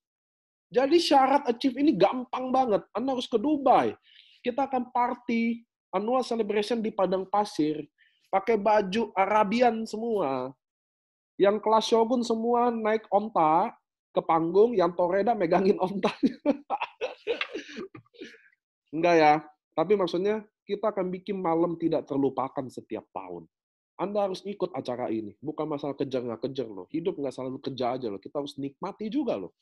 S2: Jadi syarat achieve ini gampang banget. Anda harus ke Dubai. Kita akan party, annual celebration di Padang Pasir. Pakai baju Arabian semua. Yang kelas Shogun semua naik onta ke panggung, yang Toreda megangin onta. Enggak ya. Tapi maksudnya kita akan bikin malam tidak terlupakan setiap tahun. Anda harus ikut acara ini. Bukan masalah kejar nggak kejar loh. Hidup nggak selalu kerja aja loh. Kita harus nikmati juga loh.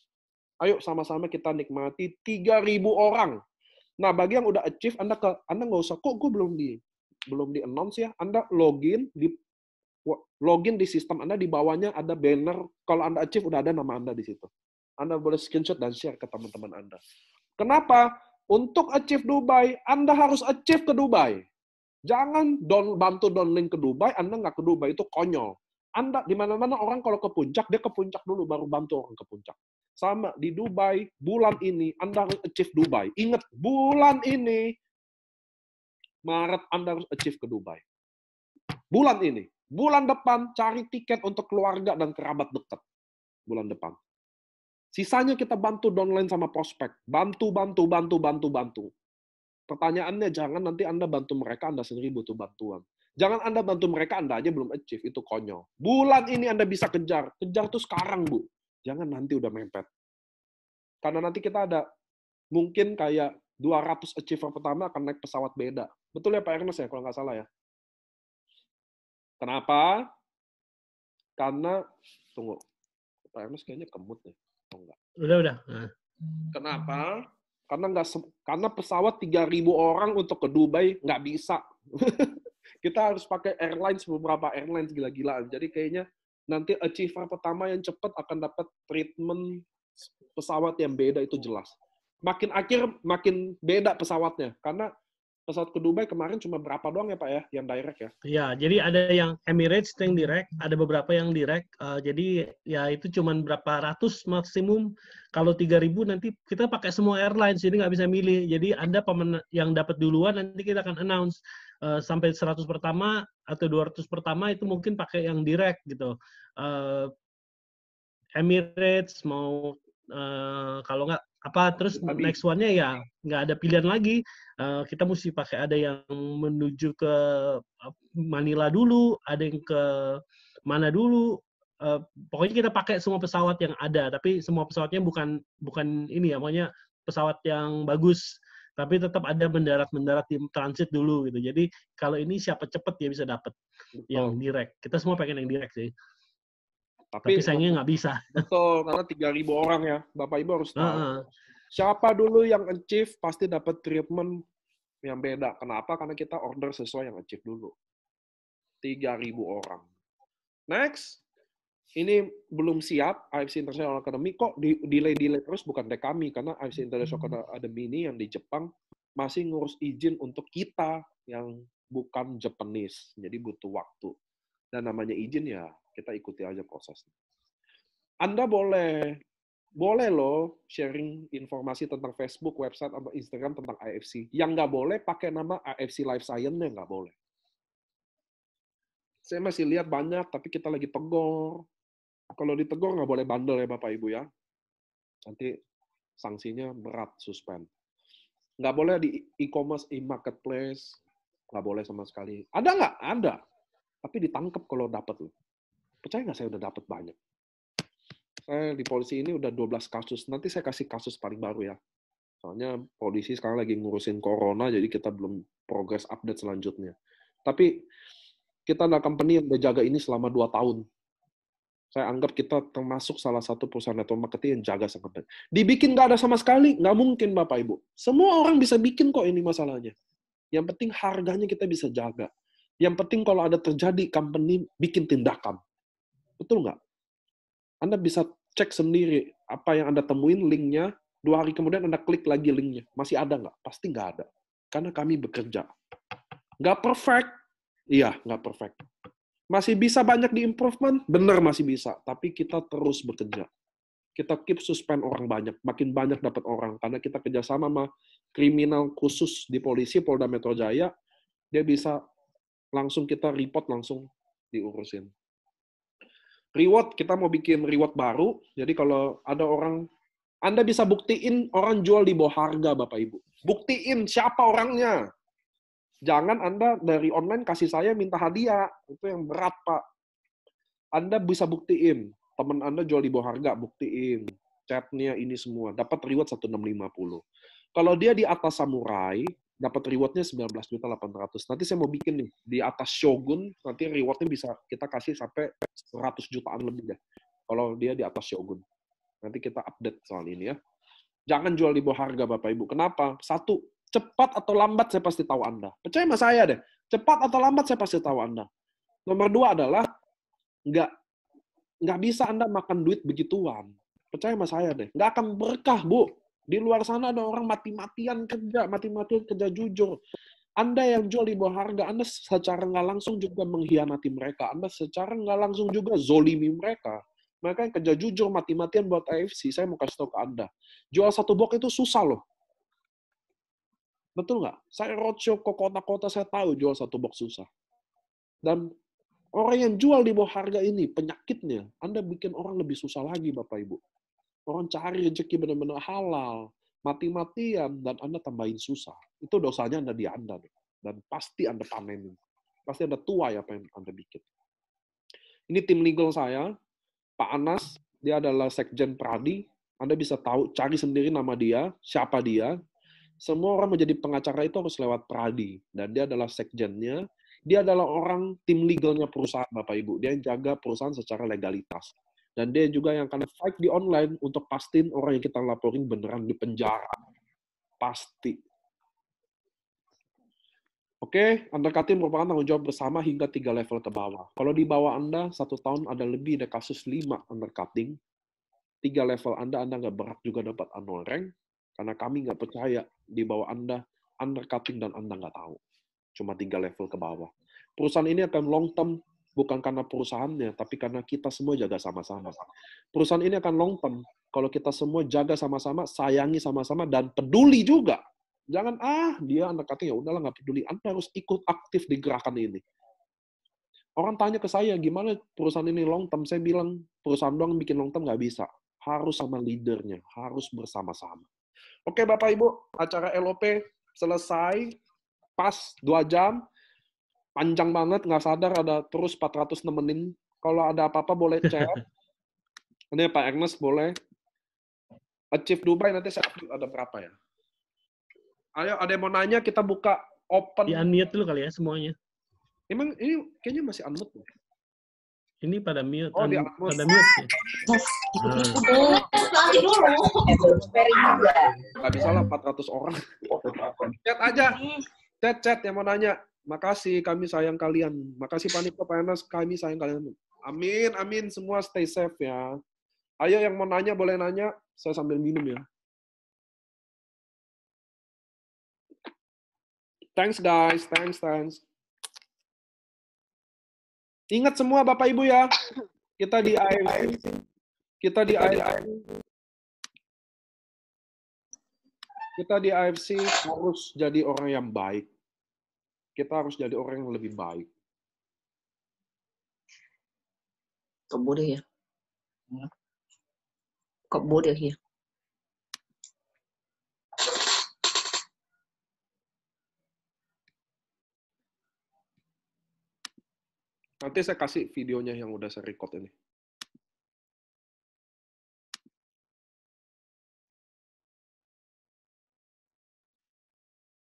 S2: Ayo sama-sama kita nikmati 3.000 orang. Nah, bagi yang udah achieve, Anda nggak usah, kok gue belum di announce ya. Anda login di sistem Anda, di bawahnya ada banner. Kalau Anda achieve, udah ada nama Anda di situ. Anda boleh screenshot dan share ke teman-teman Anda. Kenapa? Untuk achieve Dubai, Anda harus achieve ke Dubai. Jangan bantu downlink ke Dubai, Anda nggak ke Dubai, itu konyol. Anda di mana-mana orang kalau ke puncak, dia ke puncak dulu baru bantu orang ke puncak. Sama di Dubai, bulan ini Anda harus achieve Dubai. Ingat, bulan ini Maret Anda harus achieve ke Dubai. Bulan ini. Bulan depan cari tiket untuk keluarga dan kerabat dekat. Bulan depan. Sisanya kita bantu downline sama prospek. Bantu. Pertanyaannya, jangan nanti Anda bantu mereka, Anda sendiri butuh bantuan. Jangan Anda bantu mereka, Anda aja belum achieve. Itu konyol. Bulan ini Anda bisa kejar. Kejar tuh sekarang, Bu. Jangan nanti udah mepet. Karena nanti kita ada mungkin kayak 200 achiever pertama akan naik pesawat beda. Betul ya Pak Ernest ya, kalau nggak salah ya? Kenapa? Karena, tunggu. Pak Ernest kayaknya kemut nih. Oh, enggak.
S1: Udah.
S2: Kenapa? Karena pesawat 3.000 orang untuk ke Dubai nggak bisa. Kita harus pakai airlines, beberapa airlines gila-gilaan. Jadi kayaknya nanti achiever pertama yang cepat akan dapat treatment pesawat yang beda, itu jelas. Makin akhir, makin beda pesawatnya. Karena pesawat ke Dubai kemarin cuma berapa doang ya Pak ya, yang direct ya?
S1: Ya, jadi ada yang Emirates yang direct, ada beberapa yang direct. Jadi ya itu cuma berapa ratus maksimum. Kalau 3.000 nanti kita pakai semua airlines, jadi nggak bisa milih. Jadi Anda yang dapat duluan, nanti kita akan announce sampai 100 pertama atau 200 pertama itu mungkin pakai yang direct gitu. Emirates mau kalau nggak apa, terus next one-nya ya nggak ada pilihan lagi. Kita mesti pakai, ada yang menuju ke Manila dulu, ada yang ke mana dulu. Pokoknya kita pakai semua pesawat yang ada, tapi semua pesawatnya bukan ini ya, pokoknya pesawat yang bagus. Tapi tetap ada mendarat di transit dulu gitu. Jadi kalau ini siapa cepet dia bisa dapat yang direct. Kita semua pengen yang direct sih. Tapi sayangnya nggak bisa.
S2: Betul, karena 3.000 orang ya. Bapak Ibu harus tahu. Siapa dulu yang achieve pasti dapat treatment yang beda. Kenapa? Karena kita order sesuai yang achieve dulu. 3.000 orang. Next. ini belum siap, AFC International Academy, kok delay terus, bukan dari kami, karena AFC International Academy ini yang di Jepang masih ngurus izin untuk kita yang bukan Japanese, jadi butuh waktu. Dan namanya izin ya, kita ikuti aja prosesnya. Anda boleh loh sharing informasi tentang Facebook, website, atau Instagram tentang AFC. Yang nggak boleh pakai nama AFC Life Science-nya nggak boleh. Saya masih lihat banyak, tapi kita lagi tegur. Kalau ditegur nggak boleh bandel ya Bapak Ibu ya. Nanti sanksinya berat, suspend. Nggak boleh di e-commerce, e-marketplace. Nggak boleh sama sekali. Ada nggak? Ada. Tapi ditangkap kalau dapat loh. Percaya nggak saya udah dapat banyak? Saya di polisi ini udah 12 kasus. Nanti saya kasih kasus paling baru ya. Soalnya polisi sekarang lagi ngurusin corona, jadi kita belum progress update selanjutnya. Tapi kita adalah company yang udah jaga ini selama 2 tahun. Saya anggap kita termasuk salah satu perusahaan network marketing yang jaga sangat baik. Dibikin nggak ada sama sekali, nggak mungkin Bapak Ibu. Semua orang bisa bikin kok ini masalahnya. Yang penting harganya kita bisa jaga. Yang penting kalau ada terjadi, company bikin tindakan. Betul nggak? Anda bisa cek sendiri apa yang Anda temuin linknya, 2 hari kemudian Anda klik lagi linknya. Masih ada nggak? Pasti nggak ada. Karena kami bekerja. Nggak perfect. Iya, nggak perfect. Masih bisa banyak di-improvement? Benar masih bisa. Tapi kita terus bekerja. Kita keep suspend orang banyak. Makin banyak dapat orang. Karena kita kerjasama sama kriminal khusus di polisi, Polda Metro Jaya. Dia bisa langsung kita report, langsung diurusin. Reward, kita mau bikin reward baru. Jadi kalau ada orang, Anda bisa buktiin orang jual di bawah harga, Bapak Ibu. Buktiin siapa orangnya. Jangan Anda dari online kasih saya minta hadiah. Itu yang berat, Pak. Anda bisa buktiin. Teman Anda jual di bawah harga, buktiin. Chatnya ini semua. Dapat reward 1.650. Kalau dia di atas samurai, dapat rewardnya 19.800. Nanti saya mau bikin nih, di atas Shogun, nanti rewardnya bisa kita kasih sampai 100 jutaan lebih deh. Kalau dia di atas Shogun. Nanti kita update soal ini ya. Jangan jual di bawah harga, Bapak Ibu. Kenapa? 1, cepat atau lambat saya pasti tahu Anda. Percaya sama saya deh. Cepat atau lambat saya pasti tahu Anda. Nomor 2 adalah nggak bisa Anda makan duit begituan. Percaya sama saya deh. Nggak akan berkah, Bu. Di luar sana ada orang mati-matian kerja jujur. Anda yang jual di bawah harga, Anda secara nggak langsung juga mengkhianati mereka. Anda secara nggak langsung juga zolimi mereka. Mereka yang kerja jujur, mati-matian buat AFC. Saya mau kasih tahu ke Anda. Jual 1 box itu susah loh. Betul nggak? Saya roadshow ke kota-kota, saya tahu jual 1 box susah. Dan orang yang jual di bawah harga ini, penyakitnya, Anda bikin orang lebih susah lagi, Bapak Ibu. Orang cari rezeki benar-benar halal, mati-matian, dan Anda tambahin susah. Itu dosanya Anda di Anda. Dan pasti Anda panenin. Pasti Anda tuai apa yang Anda bikin. Ini tim legal saya, Pak Anas, dia adalah Sekjen Pradi. Anda bisa tahu, cari sendiri nama dia, siapa dia. Semua orang menjadi pengacara itu harus lewat Pradi. Dan dia adalah sekjennya. Dia adalah orang tim legalnya perusahaan, Bapak Ibu. Dia yang jaga perusahaan secara legalitas. Dan dia juga yang akan fight di online untuk pastiin orang yang kita laporin beneran di penjara. Pasti. Oke, undercutting merupakan tanggung jawab bersama hingga 3 level ke bawah. Kalau di bawah Anda, 1 tahun ada lebih dari kasus 5 undercutting. 3 level Anda nggak berat juga dapat annual rank. Karena kami nggak percaya di bawah Anda undercutting dan Anda nggak tahu. Cuma 3 level ke bawah. Perusahaan ini akan long term, bukan karena perusahaannya, tapi karena kita semua jaga sama-sama. Perusahaan ini akan long term, kalau kita semua jaga sama-sama, sayangi sama-sama, dan peduli juga. Jangan, dia undercutting, ya udahlah nggak peduli. Anda harus ikut aktif di gerakan ini. Orang tanya ke saya, gimana perusahaan ini long term? Saya bilang, perusahaan doang bikin long term nggak bisa. Harus sama leadernya, harus bersama-sama. Oke, Bapak Ibu, acara LOP selesai, pas 2 jam, panjang banget, nggak sadar ada terus 400 nemenin. Kalau ada apa-apa boleh chat. Ini Pak Ernest boleh. Achieve Dubai nanti saya update ada berapa ya. Ayo, ada yang mau nanya, kita buka open.
S1: Di unmute dulu kali ya semuanya.
S2: Emang ini kayaknya masih unmute.
S1: Ini pada mute.
S2: Oh,
S1: pada mute ya.
S2: Nggak bisa lah 400 orang. Chat aja. Chat yang mau nanya. Makasih, kami sayang kalian. Makasih Pak Niko, Pak Enas, kami sayang kalian. Amin, amin. Semua stay safe ya. Ayo yang mau nanya boleh nanya. Saya sambil minum ya. Thanks guys, thanks. Ingat semua Bapak Ibu ya. Kita di AFC. Kita di AFC harus jadi orang yang baik. Kita harus jadi orang yang lebih baik.
S3: Cậu bố đây kìa. Cậu bố đây kìa.
S2: Nanti saya kasih videonya yang udah saya record ini.